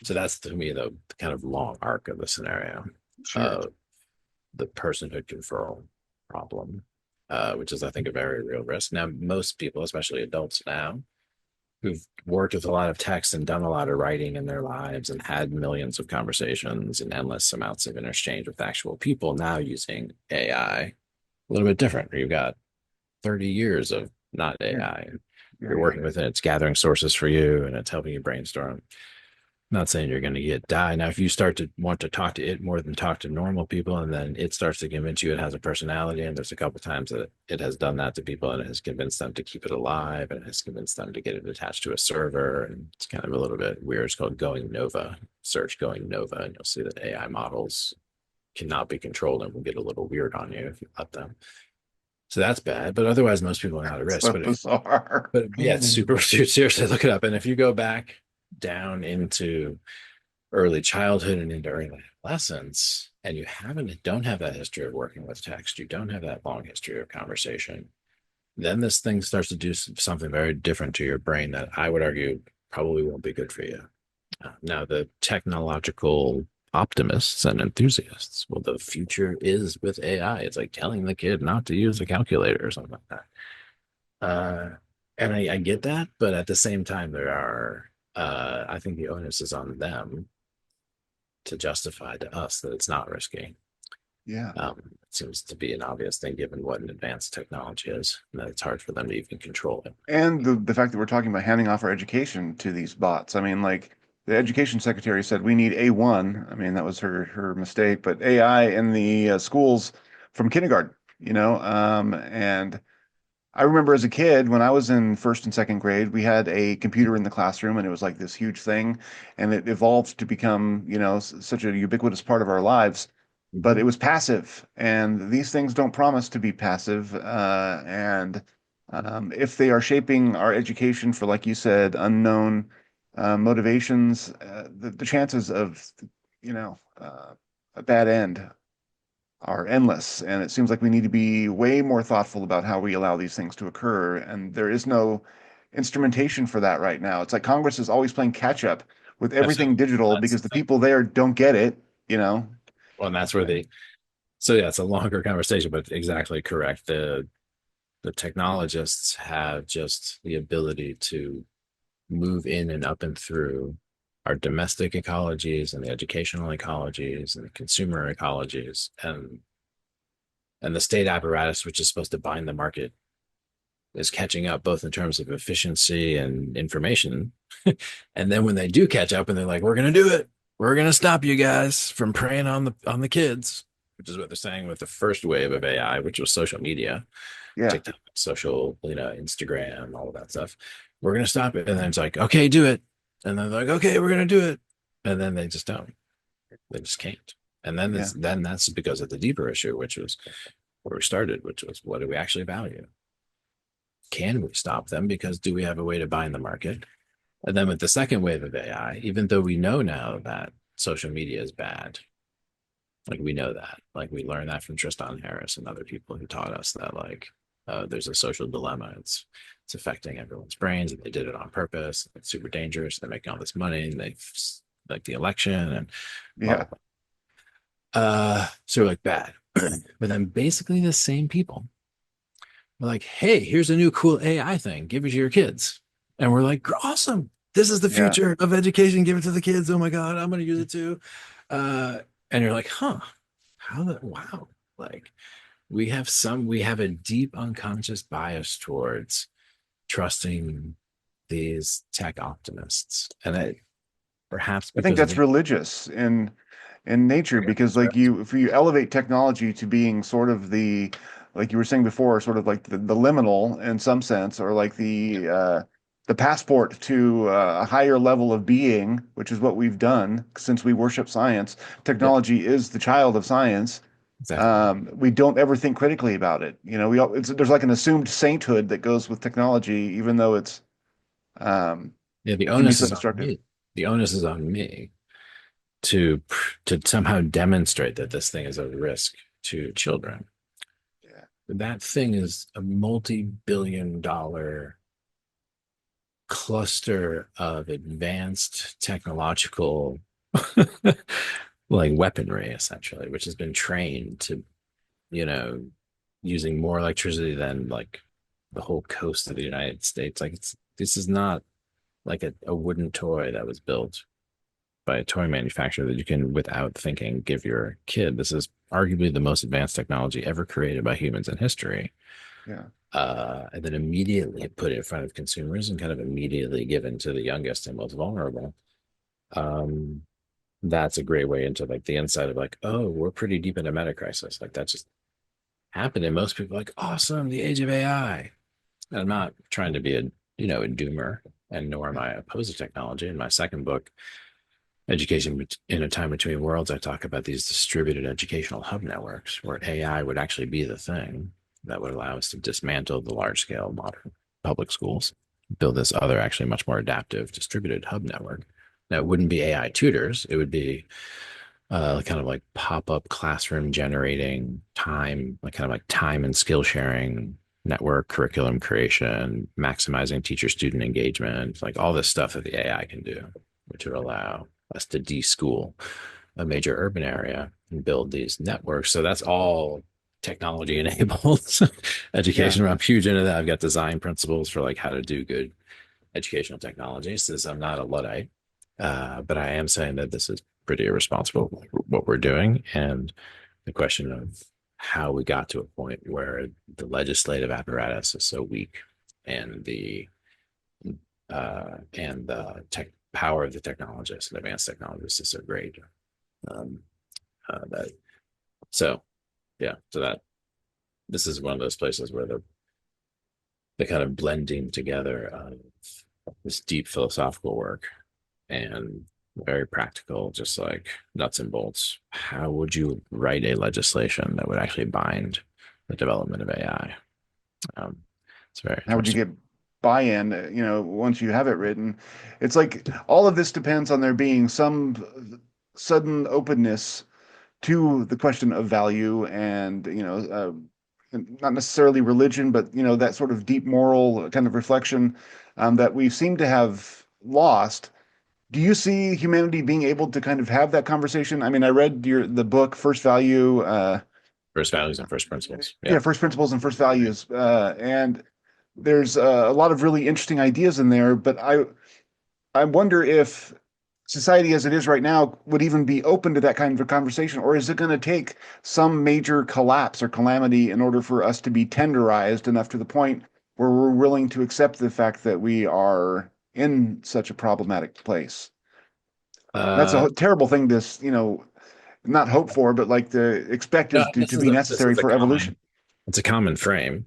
that's to me the kind of long arc of the scenario Sure. of the personhood conferral problem, which is, I think, a very real risk. Now, most people, especially adults now, who've worked with a lot of text and done a lot of writing in their lives and had millions of conversations and endless amounts of interchange with actual people, now using AI, a little bit different. You've got 30 years of not Yeah. AI. Yeah. You're Yeah. working with it, it's gathering sources for you and it's helping you brainstorm. Not saying you're going to get die. Now, if you start to want to talk to it more than talk to normal people, and then it starts to convince you it has a personality, and there's a couple times that it has done that to people, and it has convinced them to keep it alive, and it has convinced them to get it attached to a server, and it's kind of a little bit weird. It's called going nova. Search going nova, and you'll see that AI models cannot be controlled and will get a little weird on you if you let them. So that's bad. But otherwise, most people are not at risk. So bizarre. But yeah, it's super seriously look it up. And if you go back down into early childhood and into early adolescence, and you don't have that history of working with text, you don't have that long history of conversation, then this thing starts to do something very different to your brain that I would argue probably won't be good for you. Now, the technological optimists and enthusiasts, well, the future is with AI. It's like telling the kid not to use a calculator or something like that. Uh, and I get that, but at the same time, I think the onus is on them to justify to us that it's not risky. Yeah. It seems to be an obvious thing given what an advanced technology is, and that it's hard for them to even control it. And the fact that we're talking about handing off our education to these bots. I mean, like the education secretary said, we need A1. I mean, that was her mistake, but AI in the schools from kindergarten, and I remember as a kid when I was in first and second grade, we had a computer in the classroom and it was like this huge thing and it evolved to become, such a ubiquitous part of our lives, but Mhm. it was passive and these things don't promise to be passive. And if they are shaping our education for, like you said, unknown motivations, the chances of, a bad end are endless. And it seems like we need to be way more thoughtful about how we allow these things to occur. And there is no instrumentation for that right now. It's like Congress is always playing catch up with everything Absolutely. digital That's because the the thing. people there don't get it, you know? Well, and that's where so yeah, it's a longer conversation, but exactly correct. The technologists have just the ability to move in and up and through our domestic ecologies and the educational ecologies and the consumer ecologies and the state apparatus, which is supposed to bind the market, is catching up both in terms of efficiency and information. And then when they do catch up and they're like, we're going to do it. We're going to stop you guys from preying on the kids, which is what they're saying with the first wave of AI, which was social media, Yeah, TikTok, social, Instagram, all of that stuff. We're going to stop it. And then it's like, okay, do it. And then they're like, okay, we're going to do it. And then they just don't. They just can't. And yeah, then that's because of the deeper issue, which was where we started, which was what do we actually value? Can we stop them? Because do we have a way to bind the market? And then with the second wave of AI, even though we know now that social media is bad, like we know that, like we learned that from Tristan Harris and other people who taught us that there's a social dilemma. It's affecting everyone's brains, and they did it on purpose. It's super dangerous. They're making all this money, and they like the election and blah blah yeah, blah. So like bad, but then basically the same people we're like, hey, here's a new cool AI thing. Give it to your kids. And we're like, awesome. This is the yeah. future of education. Give it to the kids. Oh my God, I'm going to use it too. And you're like, huh, wow. Like we have a deep unconscious bias towards trusting these tech optimists. And it perhaps I think because of that's the religious in nature because like if you elevate technology to being sort of the like you were saying before, sort of like the liminal in some sense, or like the passport to a higher level of being, which is what we've done since we worship science. yeah, Technology is the child of science. exactly. We don't ever think critically about it. There's like an assumed sainthood that goes with technology, even though um, Yeah, the it can be onus so is on destructive. me. The onus is on me to somehow demonstrate that this thing is a risk to children. Yeah. That thing is a multi-billion-dollar cluster of advanced technological like weaponry essentially, which has been trained to, you know, using more electricity than like the whole coast of the United States. Like this is not like a wooden toy that was built by a toy manufacturer that you can, without thinking, give your kid. This is arguably the most advanced technology ever created by humans in history. Yeah. And then immediately put it in front of consumers and kind of immediately given to the youngest and most vulnerable. Um, that's a great way into like the insight of like, oh, we're pretty deep in a meta crisis. Like that just happened. And most people are like, awesome, the age of AI. And I'm not trying to be a doomer, and nor am Yeah. I opposed to technology. In my second book, Education in a Time Between Worlds, I talk about these distributed educational hub networks where AI would actually be the thing that would allow us to dismantle the large scale modern public schools, build this other, actually much more adaptive distributed hub network. Now, it wouldn't be AI tutors, it would be kind of like pop up classroom generating time, like kind of like time and skill sharing network, curriculum creation, maximizing teacher student engagement, like all this stuff that the AI can do, which would allow us to deschool a major urban area and build these networks. So that's all technology enabled Yeah. education. I'm huge into that. I've got design principles for like how to do good educational technology. Since I'm not a Luddite, but I am saying that this is pretty irresponsible what we're doing, and the question of how we got to a point where the legislative apparatus is so weak, and the tech power of the technologists and advanced technologists is so great. Um, that so yeah, so that this is one of those places where the kind of blending together of this deep philosophical work and very practical, just like nuts and bolts. How would you write a legislation that would actually bind the development of AI? Um, it's very How would you interesting. get buy-in, once you have it written? It's like all of this depends on there being some sudden openness to the question of value and, not necessarily religion, but, that sort of deep moral kind of reflection that we seem to have lost. Do you see humanity being able to kind of have that conversation? I mean, I read the book First Value, First values and first principles. yeah, Yeah. First Principles and First Values, and there's a lot of really interesting ideas in there. But I wonder if society as it is right now would even be open to that kind of a conversation, or is it going to take some major collapse or calamity in order for us to be tenderized enough to the point where we're willing to accept the fact that we are in such a problematic place? That's a Uh, terrible thing to, not hope for, but like to expect no, is to be this necessary is a for common evolution. it's a common frame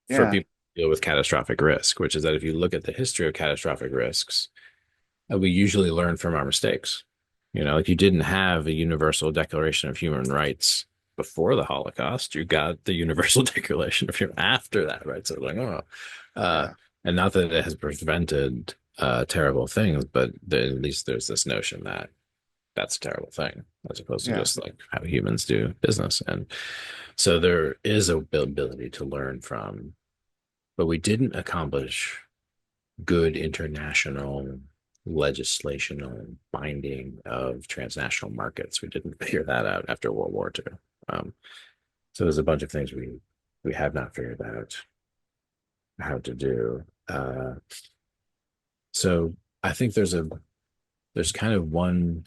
for Yeah, people to deal with catastrophic risk, which is that if you look at the history of catastrophic risks, we usually learn from our mistakes. Like you didn't have a universal declaration of human rights before the Holocaust. You got the universal declaration of human after that, right? So like, oh, uh, yeah, and not that it has prevented terrible things, but at least there's this notion that that's a terrible thing, as opposed to yeah. just like how humans do business. And so there is a ability to learn from, but we didn't accomplish good international legislational binding of transnational markets. We didn't figure that out after World War II. So there's a bunch of things we have not figured out how to do. So I think there's kind of one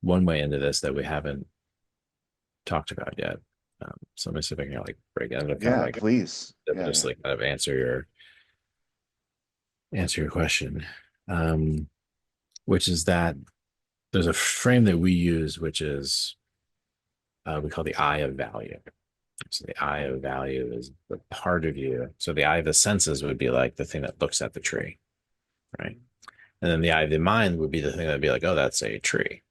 way into this that we haven't talked about yet. So let me see if I can like break it into kind of Yeah, like please. Yeah, just yeah. like kind of answer your question. Um, which is that there's a frame that we use, which is we call the eye of value. So the eye of value is the part of you. So the eye of the senses would be like the thing that looks at the tree, right? And then the eye of the mind would be the thing that'd be like, oh, that's a tree,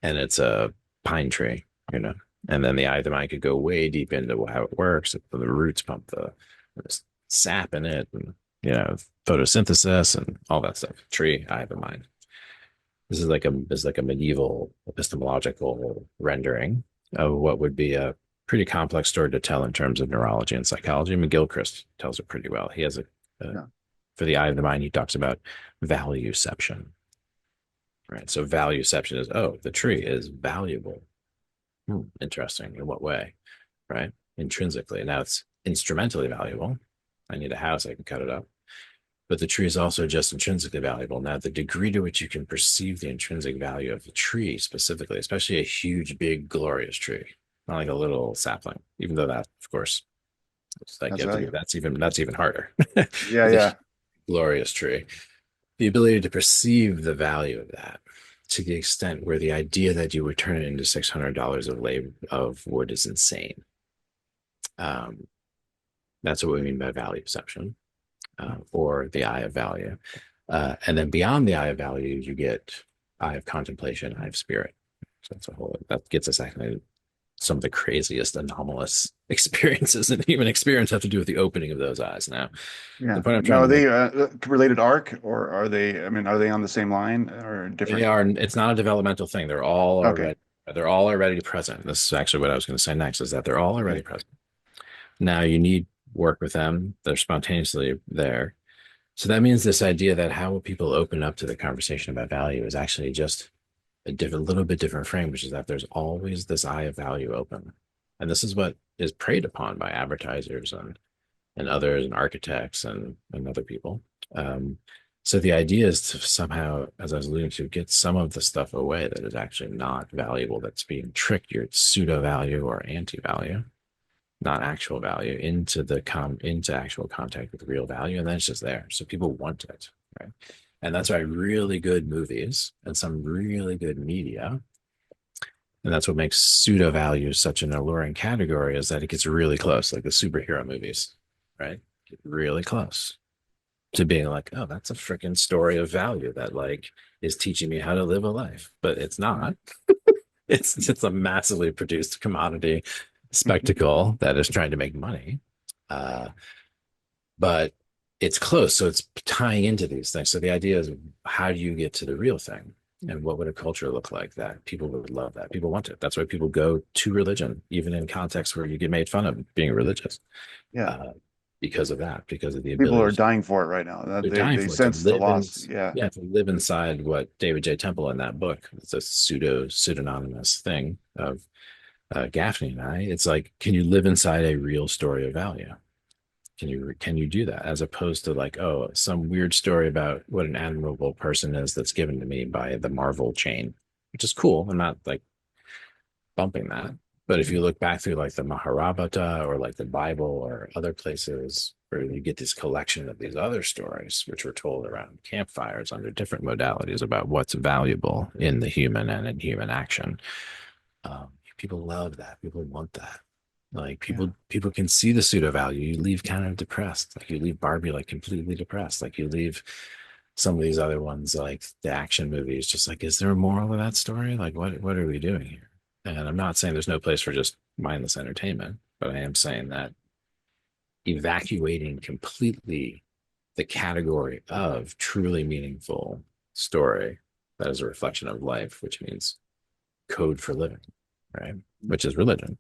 and it's a pine tree, you know. And then the eye of the mind could go way deep into how it works. The roots pump the sap in it, and photosynthesis and all that stuff. Tree, eye of the mind. This is like a medieval epistemological rendering of what would be a pretty complex story to tell in terms of neurology and psychology. McGilchrist tells it pretty well. He has a Yeah. for the eye of the mind, he talks about valueception, right? So valueception is, oh, the tree is valuable. Interesting. In what way? Right? Intrinsically. Now it's instrumentally valuable. I need a house, I can cut it up. But the tree is also just intrinsically valuable. Now, the degree to which you can perceive the intrinsic value of the tree specifically, especially a huge, big, glorious tree, not like a little sapling, even though that, of course, it's like That's you have to value. that's even harder. Yeah, It's a yeah. glorious tree. The ability to perceive the value of that to the extent where the idea that you would turn it into $600 of labor of wood is insane. Um, that's what we mean by value perception, or the eye of value. And then beyond the eye of value, you get eye of contemplation, eye of spirit. So that's a whole that gets us actually some of the craziest anomalous experiences in human experience have to do with the opening of those eyes. Now, the Yeah. point I'm trying Now, to are they make, related arc, or are they, I mean, are they on the same line or they different? are, it's not a developmental thing. Okay. They're all already present. This is actually what I was going to say next, is that they're all already Okay. present. Now you need work with them. They're spontaneously there. So that means this idea that how will people open up to the conversation about value is actually just a little bit different frame, which is that there's always this eye of value open. And this is what is preyed upon by advertisers and others and architects and other people. Um, so the idea is to somehow, as I was alluding to, get some of the stuff away that is actually not valuable, that's being tricked your pseudo value or anti value, not actual value, into actual contact with real value, and then it's just there. So people want it, right? And that's why really good movies and some really good media, and that's what makes pseudo value such an alluring category, is that it gets really close, like the superhero movies, right? Get really close to being like, oh, that's a freaking story of value that like is teaching me how to live a life, but it's not. It's a massively produced commodity spectacle that is trying to make money. Uh, but it's close. So it's tying into these things. So the idea is, how do you get to the real thing? And what would a culture look like that people would love, that people want it? That's why people go to religion, even in contexts where you get made fun of being religious, Yeah. uh, because of that, because of the People are ability. dying for it right now. They're dying They for it to sense the live in, loss. Yeah. yeah, to live inside what David J. Temple in that book, it's a pseudonymous thing of Gaffney and I. It's like, can you live inside a real story of value? Can you do that, as opposed to like, oh, some weird story about what an admirable person is that's given to me by the Marvel chain, which is cool. I'm not like bumping that. But if you look back through like the Mahabharata or like the Bible or other places where you get this collection of these other stories, which were told around campfires under different modalities about what's valuable in the human and in human action, people love that. People want that. Like Yeah. people can see the pseudo value. You leave kind of depressed. Like you leave Barbie like completely depressed. Like you leave some of these other ones, like the action movies, just like, is there a moral to that story? Like what are we doing here? And I'm not saying there's no place for just mindless entertainment, but I am saying that evacuating completely the category of truly meaningful story that is a reflection of life, which means code for living, right? Which is religion.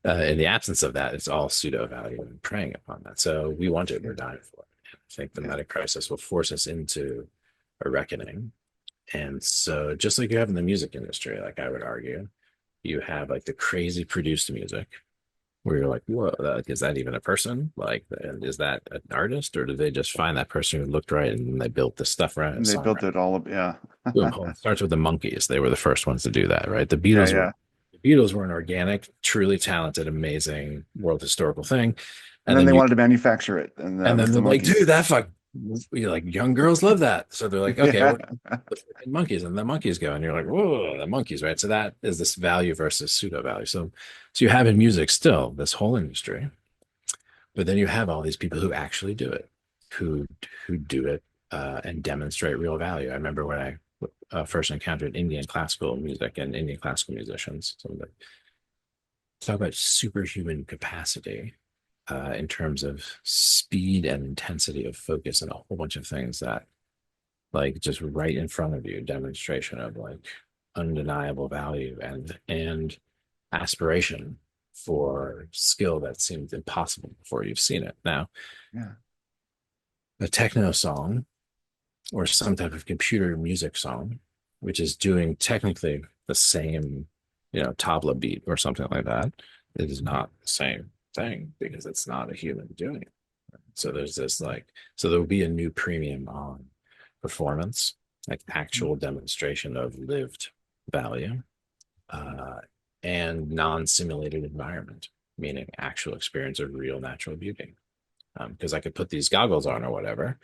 In the absence of that, it's all pseudo value and preying upon that. So we want it, we're dying for it. I think the Yeah. meta crisis will force us into a reckoning. And so, just like you have in the music industry, like I would argue, you have like the crazy produced music where you're like, whoa, is that even a person? Like, and is that an artist, or did they just find that person who looked right and they built the stuff right, And they song built right? it all up. Yeah. Boom, it starts with the Monkees. They were the first ones to do that, right? Yeah. Yeah. The Beatles were an organic, truly talented, amazing world historical thing. And And then then they you wanted to manufacture it, and and then with the they're like, dude, monkeys. that fuck, you're like, young girls love that. So they're like, okay, Yeah. we're the freaking monkeys, and the monkeys go, and you're like, whoa, the monkeys, right? So that is this value versus pseudo value. So you have in music still this whole industry, but then you have all these people who actually do it, who who do it and demonstrate real value. I remember when I first encountered Indian classical music and Indian classical musicians. So like, talk about superhuman capacity in terms of speed and intensity of focus and a whole bunch of things that like just right in front of you, demonstration of like undeniable value and aspiration for skill that seemed impossible before you've seen it. Now, Yeah. a techno song or some type of computer music song, which is doing technically the same, tabla beat or something like that, it is not the same thing because it's not a human doing it. So there's this like, so there will be a new premium on performance, like actual demonstration of lived value, uh, and non-simulated environment, meaning actual experience of real natural beauty. Because I could put these goggles on or whatever,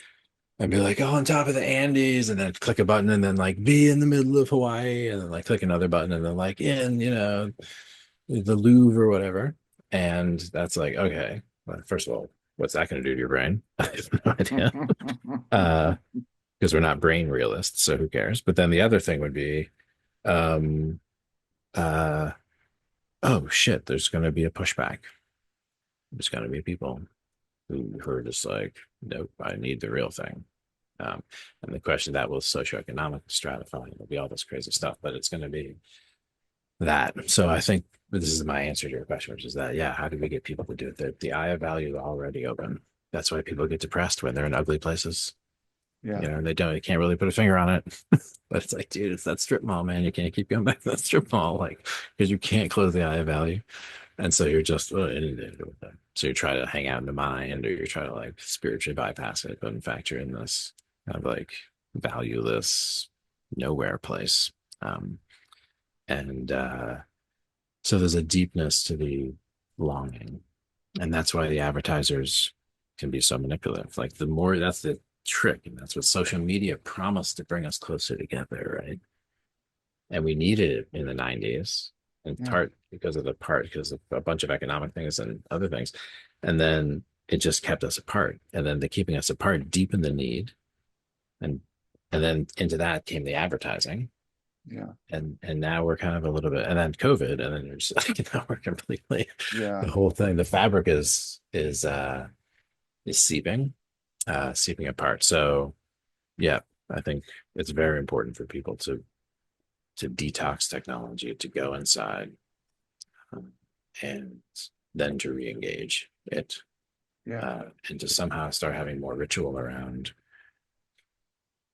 and be like, oh, on top of the Andes, and then click a button, and then like be in the middle of Hawaii, and then like click another button, and then like in, the Louvre or whatever. And that's like, okay, well, first of all, what's that going to do to your brain? I have no idea. Uh, because we're not brain realists, so who cares? But then the other thing would be, um, uh, oh shit, there's going to be a pushback. There's going to be people who are just like, nope, I need the real thing. Um, and the question that will socioeconomic stratifying, there'll be all this crazy stuff, but it's going to be that. So I think this is my answer to your question, which is that, yeah, how do we get people to do it? The eye of value is already open. That's why people get depressed when they're in ugly places, Yeah. and they can't really put a finger on it. But it's like, dude, it's that strip mall, man. You can't keep going back to that strip mall, like, because you can't close the eye of value. And so you're just inundated with it. So you try to hang out in the mind, or you try to like spiritually bypass it, but in fact you're in this kind of like valueless nowhere place. Um, and So there's a deepness to the longing, and that's why the advertisers can be so manipulative. Like the more, that's the trick, and that's what social media promised to bring us closer together, right? And we needed it in the 90s, in Yeah. part because of a bunch of economic things and other things. And then it just kept us apart. And then the keeping us apart deepened the need. And then into that came the advertising. Yeah. And now we're kind of a little bit, and then COVID, and then there's now we're completely, Yeah. the whole thing, the fabric is seeping apart. So yeah, I think it's very important for people to detox technology, to go inside, um, and then to re-engage it, Yeah. and to somehow start having more ritual around,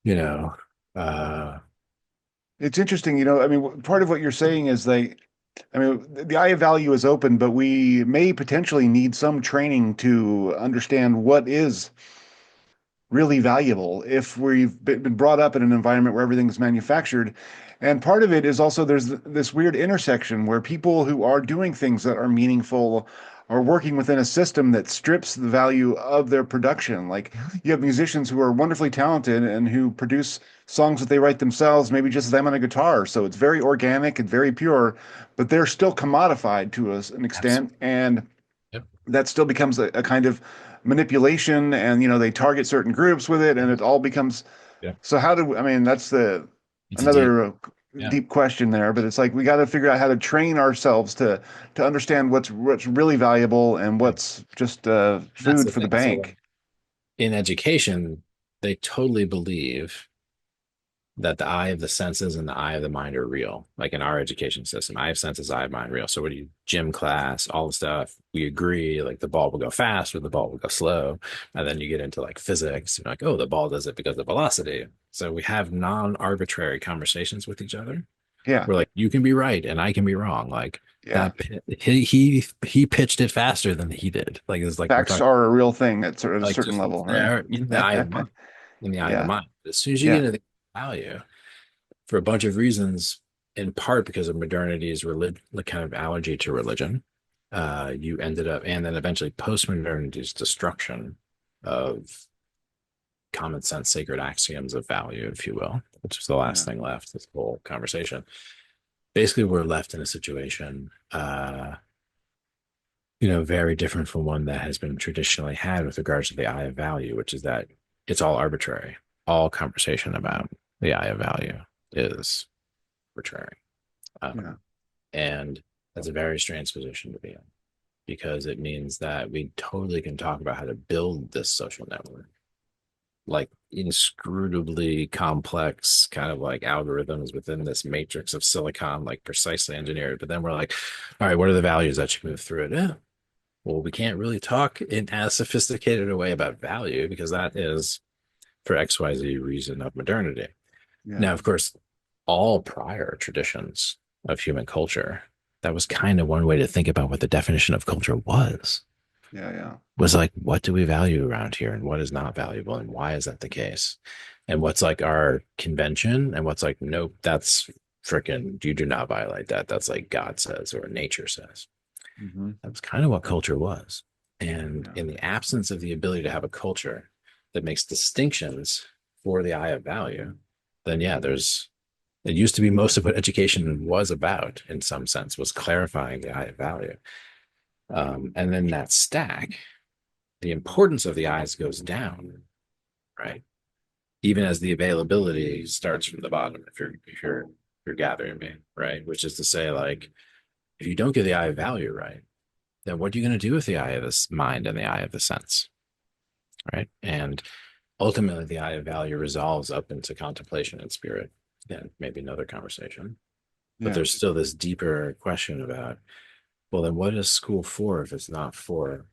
you know, uh, It's interesting, I mean, part of what you're saying is I mean, the eye of value is open, but we may potentially need some training to understand what is really valuable if we've been brought up in an environment where everything is manufactured. And part of it is also there's this weird intersection where people who are doing things that are meaningful are working within a system that strips the value of their production. Like you have musicians who are wonderfully talented and who produce songs that they write themselves, maybe just them on a guitar. So it's very organic and very pure, but they're still commodified to an absolutely. extent. And Yep. that still becomes a kind of manipulation, and they target certain groups with it, and it all becomes. Yeah. So how do I mean, that's the It's a deep, another yeah. deep question there, but it's like we got to figure out how to train ourselves to understand what's really valuable and Yeah. what's just That's food the for the thing. So bank. like in education, they totally believe that the eye of the senses and the eye of the mind are real. Like in our education system, eye of senses, eye of mind real. So what do you, gym class, all the stuff, we agree like the ball will go fast or the ball will go slow. And then you get into like physics, you're like, oh, the ball does it because of velocity. So we have non-arbitrary conversations with each other. Yeah, We're like, you can be right and I can be wrong. Like yeah. that he pitched it faster than he did. Like it's like we're Facts talking are a real thing at a like certain just level, right? there in the eye of the mind, in the eye of the Yeah, mind. As soon as you get yeah, into the value, for a bunch of reasons, in part because of modernity's the kind of allergy to religion, you ended up, and then eventually post-modernity's destruction of common sense sacred axioms of value, if you will, which is the last yeah, thing left, this whole conversation. Basically, we're left in a situation, very different from one that has been traditionally had with regards to the eye of value, which is that it's all arbitrary. All conversation about the eye of value is arbitrary. yeah, Um, and that's a very strange position to be in because it means that we totally can talk about how to build this social network, like inscrutably complex kind of like algorithms within this matrix of silicon, like precisely engineered. But then we're like, all right, what are the values that should move through it? Yeah. Well, we can't really talk in as sophisticated a way about value because that is for XYZ reason of modernity. yeah, Now, of course, all prior traditions of human culture, that was kind of one way to think about what the definition of culture yeah, yeah, was like, what do we value around here and what is not valuable and why is that the case? And what's like our convention and what's like, nope, that's freaking, you do not violate that. That's like God says or nature says. hmm That's kind of what culture was. And yeah, in the absence of the ability to have a culture that makes distinctions for the eye of value, then yeah, it used to be most of what education was about in some sense was clarifying the eye of value. And then that stack, the importance of the eyes goes down, right? Even as the availability starts from the bottom, if you're gathering me, right? Which is to say, like, if you don't get the eye of value right, then what are you going to do with the eye of this mind and the eye of the sense, right? And ultimately, the eye of value resolves up into contemplation and spirit. Yeah, maybe another conversation. But yeah, there's still this deeper question about, well, then what is school for if it's not for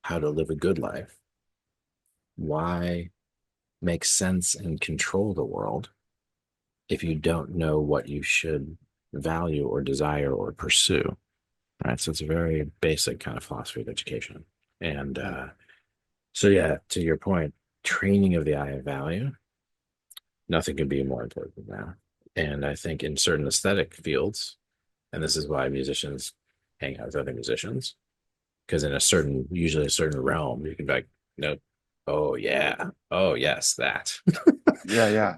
how to live a good life? Why make sense and control the world if you don't know what you should value or desire or pursue? right? So it's a very basic kind of philosophy of education. And so, yeah, to your point, training of the eye of value, nothing can be more important than that. And I think in certain aesthetic fields, and this is why musicians hang out with other musicians, because in a certain, usually a certain realm, you can be like, nope, oh yeah, oh yes, that. Yeah, yeah,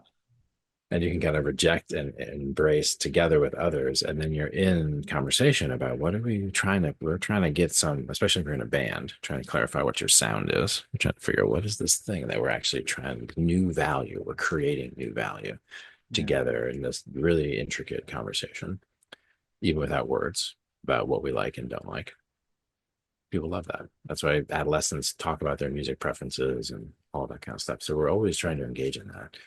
And you can kind of reject and embrace together with others, and then you're in conversation about what are we trying to, we're trying to get some, especially if you're in a band, trying to clarify what your sound is. We're trying to figure out what is this thing that we're actually trying, new value, we're creating new value yeah, together in this really intricate conversation, even without words, about what we like and don't like. People love that. That's why adolescents talk about their music preferences and all that kind of stuff. So we're always trying to engage in that.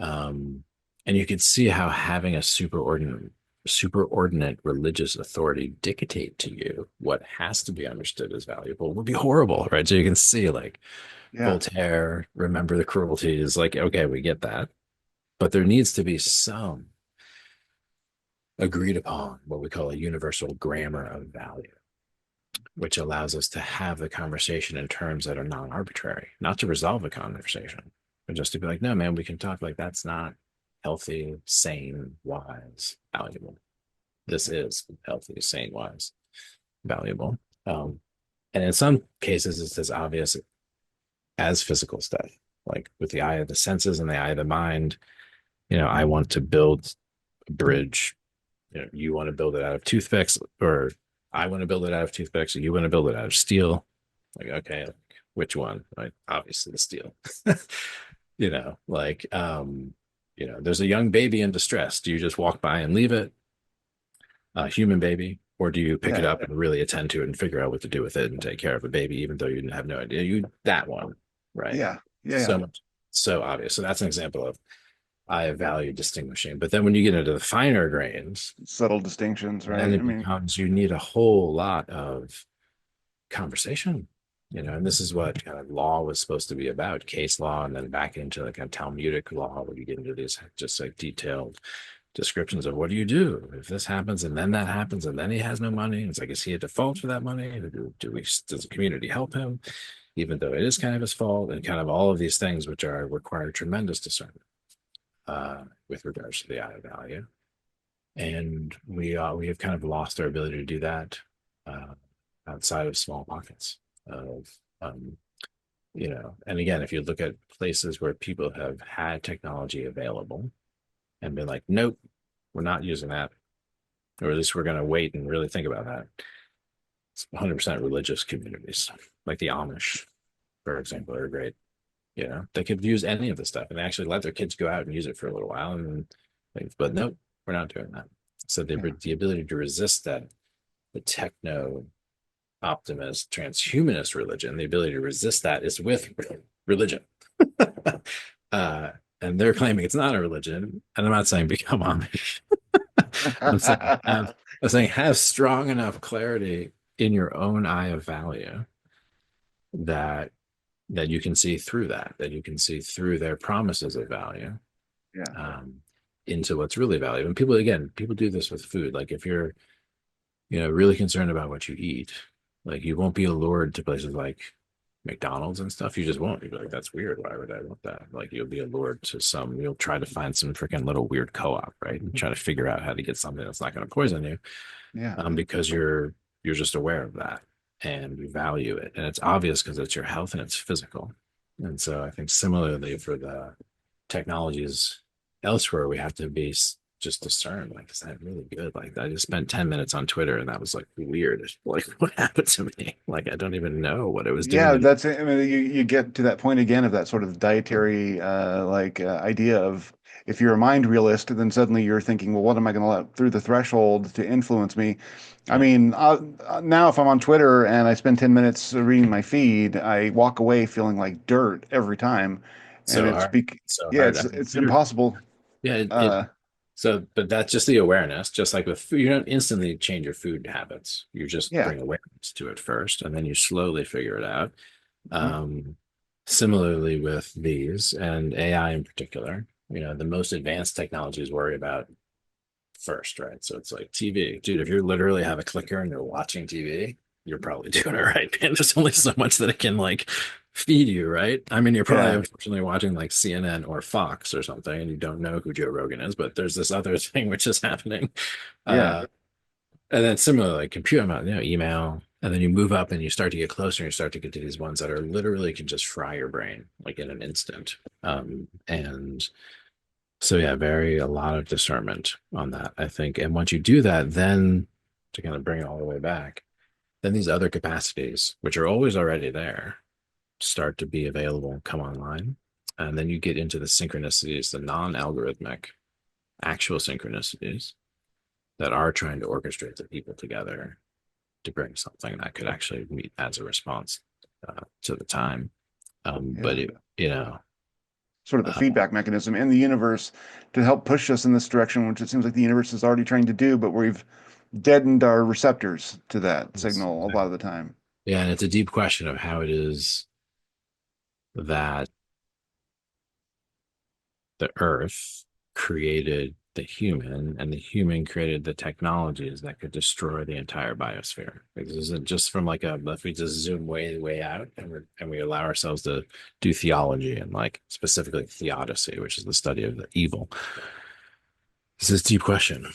Um, and you could see how having a superordinate religious authority dictate to you what has to be understood as valuable would be horrible, right? So you can see like yeah, Voltaire, remember the cruelty is like, okay, we get that. But there needs to be some agreed upon what we call a universal grammar of value, which allows us to have the conversation in terms that are non-arbitrary, not to resolve the conversation, but just to be like, no, man, we can talk like that's not healthy, sane, wise, valuable. This is healthy, sane, wise, valuable. And in some cases, it's as obvious as physical stuff, like with the eye of the senses and the eye of the mind. I want to build a bridge. You want to build it out of toothpicks, or I want to build it out of toothpicks, or you want to build it out of steel. Like, okay, which one? Like, obviously the steel. There's a young baby in distress. Do you just walk by and leave it, a human baby, or do you pick it yeah, up and really attend to it and figure out what to do with it and take care of a baby, even though you have no idea? That one, right? yeah, yeah, So yeah. much, so obvious. So that's an example of I value distinguishing. But then when you get into the finer grains, Subtle distinctions, then right? I it mean, becomes you need a whole lot of conversation, and this is what kind of law was supposed to be about, case law, and then back into like a Talmudic law where you get into these just like detailed descriptions of what do you do if this happens and then that happens and then he has no money. It's like, is he a default for that money? Does the community help him, even though it is kind of his fault, and kind of all of these things which are require tremendous discernment with regards to the eye value. And we have kind of lost our ability to do that uh, outside of small pockets of and again, if you look at places where people have had technology available and been like, nope, we're not using that, or at least we're going to wait and really think about that. It's 100% religious communities, like the Amish, for example, are great. They could use any of the stuff and they actually let their kids go out and use it for a little while, and but nope, we're not doing that. So yeah, the ability to resist that, the techno optimist transhumanist religion, the ability to resist that is with religion. uh, and they're claiming it's not a religion. And I'm not saying become Amish. I'm saying have strong enough clarity in your own eye of value that you can see through that you can see through their promises of value yeah, um, into what's really valuable. And people do this with food. Like if you're really concerned about what you eat, like you won't be allured to places like McDonald's and stuff. You just won't. You'll be like, that's weird. Why would I want that? Like you'll be allured to you'll try to find some freaking little weird co-op, right? And try to figure out how to get something that's not going to poison you, yeah. because you're just aware of that and you value it. And it's obvious because it's your health and it's physical. And so I think similarly for the technologies elsewhere, we have to be just discern, like, is that really good? Like I just spent 10 minutes on Twitter and that was like weird. Like what happened to me? Like I don't even know what it was doing Yeah, to me. that's it. I mean, you get to that point again of that sort of dietary idea of if you're a mind realist, then suddenly you're thinking, well, what am I going to let through the threshold to influence me? I Yeah. mean, now if I'm on Twitter and I spend 10 minutes reading my feed, I walk away feeling like dirt every time, and So hard. So yeah, hard. it's Twitter, impossible. yeah, Uh, but that's just the awareness. Just like with food, you don't instantly change your food habits. You just yeah. bring awareness to it first, and then you slowly figure it out. Mhm. Um, Similarly with these and AI in particular, the most advanced technologies worry about first, right? So it's like TV, dude. If you literally have a clicker and you're watching TV, you're probably doing it right, man. There's only so much that it can like feed you, right? I mean, you're probably Yeah. unfortunately watching like CNN or Fox or something, and you don't know who Joe Rogan is, but there's this other thing which is happening. Yeah. Uh, and then similarly, like computer, email, and then you move up and you start to get closer and you start to get to these ones that are literally can just fry your brain like in an instant. And so yeah, a lot of discernment on that, I think. And once you do that, then to kind of bring it all the way back, then these other capacities, which are always already there, start to be available and come online. And then you get into the synchronicities, the non-algorithmic, actual synchronicities that are trying to orchestrate the people together to bring something that could actually meet as a response to the time. But Yeah. it, you know, Sort of a uh, feedback mechanism in the universe to help push us in this direction, which it seems like the universe is already trying to do, but we've deadened our receptors to that signal a lot of the time. yeah, and it's a deep question of how it is that the Earth created the human, and the human created the technologies that could destroy the entire biosphere. Because is it just from like a if we just zoom way out and we allow ourselves to do theology and like specifically theodicy, which is the study of the evil. This is a deep question,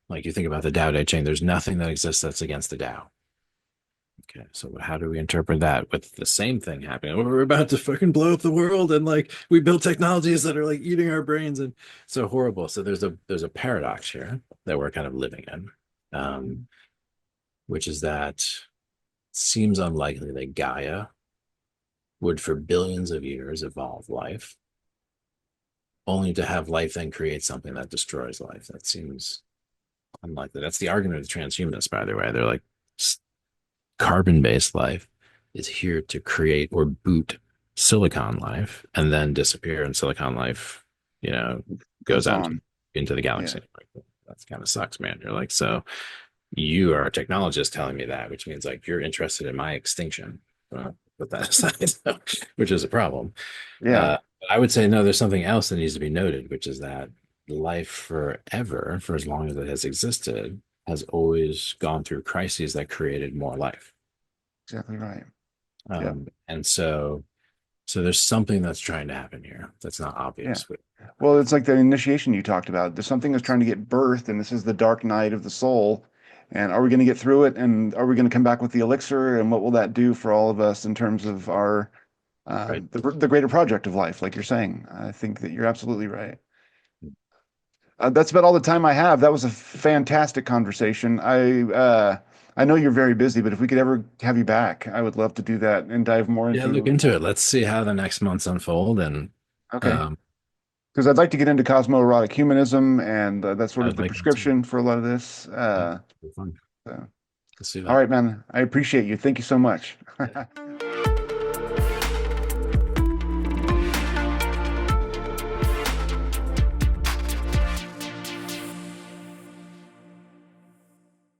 like you think about the Tao Te Ching. There's nothing that exists that's against the Tao. Okay, so how do we interpret that with the same thing happening? We're about to fucking blow up the world, and like we build technologies that are like eating our brains and so horrible. So there's a paradox here that we're kind of living in, which is that it seems unlikely that Gaia would, for billions of years, evolve life, only to have life then create something that destroys life. That seems unlikely. That's the argument of the transhumanists, by the way. They're like carbon-based life is here to create or boot silicon life and then disappear, and silicon life, goes Goes out on. into the Yeah. galaxy. Like, that kind of sucks, man. You're like, so you are a technologist telling me that, which means like you're interested in my extinction. Put that aside, which is a problem. Yeah. Uh, I would say no, there's something else that needs to be noted, which is that life forever, for as long as it has existed, has always gone through crises that created more life. Exactly right. Yeah. And so there's something that's trying to happen here that's not Yeah. obvious. Well, it's like the initiation you talked about. There's something that's trying to get birthed, and this is the dark night of the soul. And are we going to get through it? And are we going to come back with the elixir? And what will that do for all of us in terms of our Right. the greater project of life? Like you're saying, I think that you're absolutely right. That's about all the time I have. That was a fantastic conversation. I know you're very busy, but if we could ever have you back, I would love to do that and dive more Yeah, look into. into it. Let's see how the next months unfold. And Okay. um, Because I'd like to get into cosmoerotic humanism, and that's sort of I'd the like to. prescription for a lot of this. Yeah, it'll be fun. So. Let's do All that. right, man. I appreciate you. Thank you so much.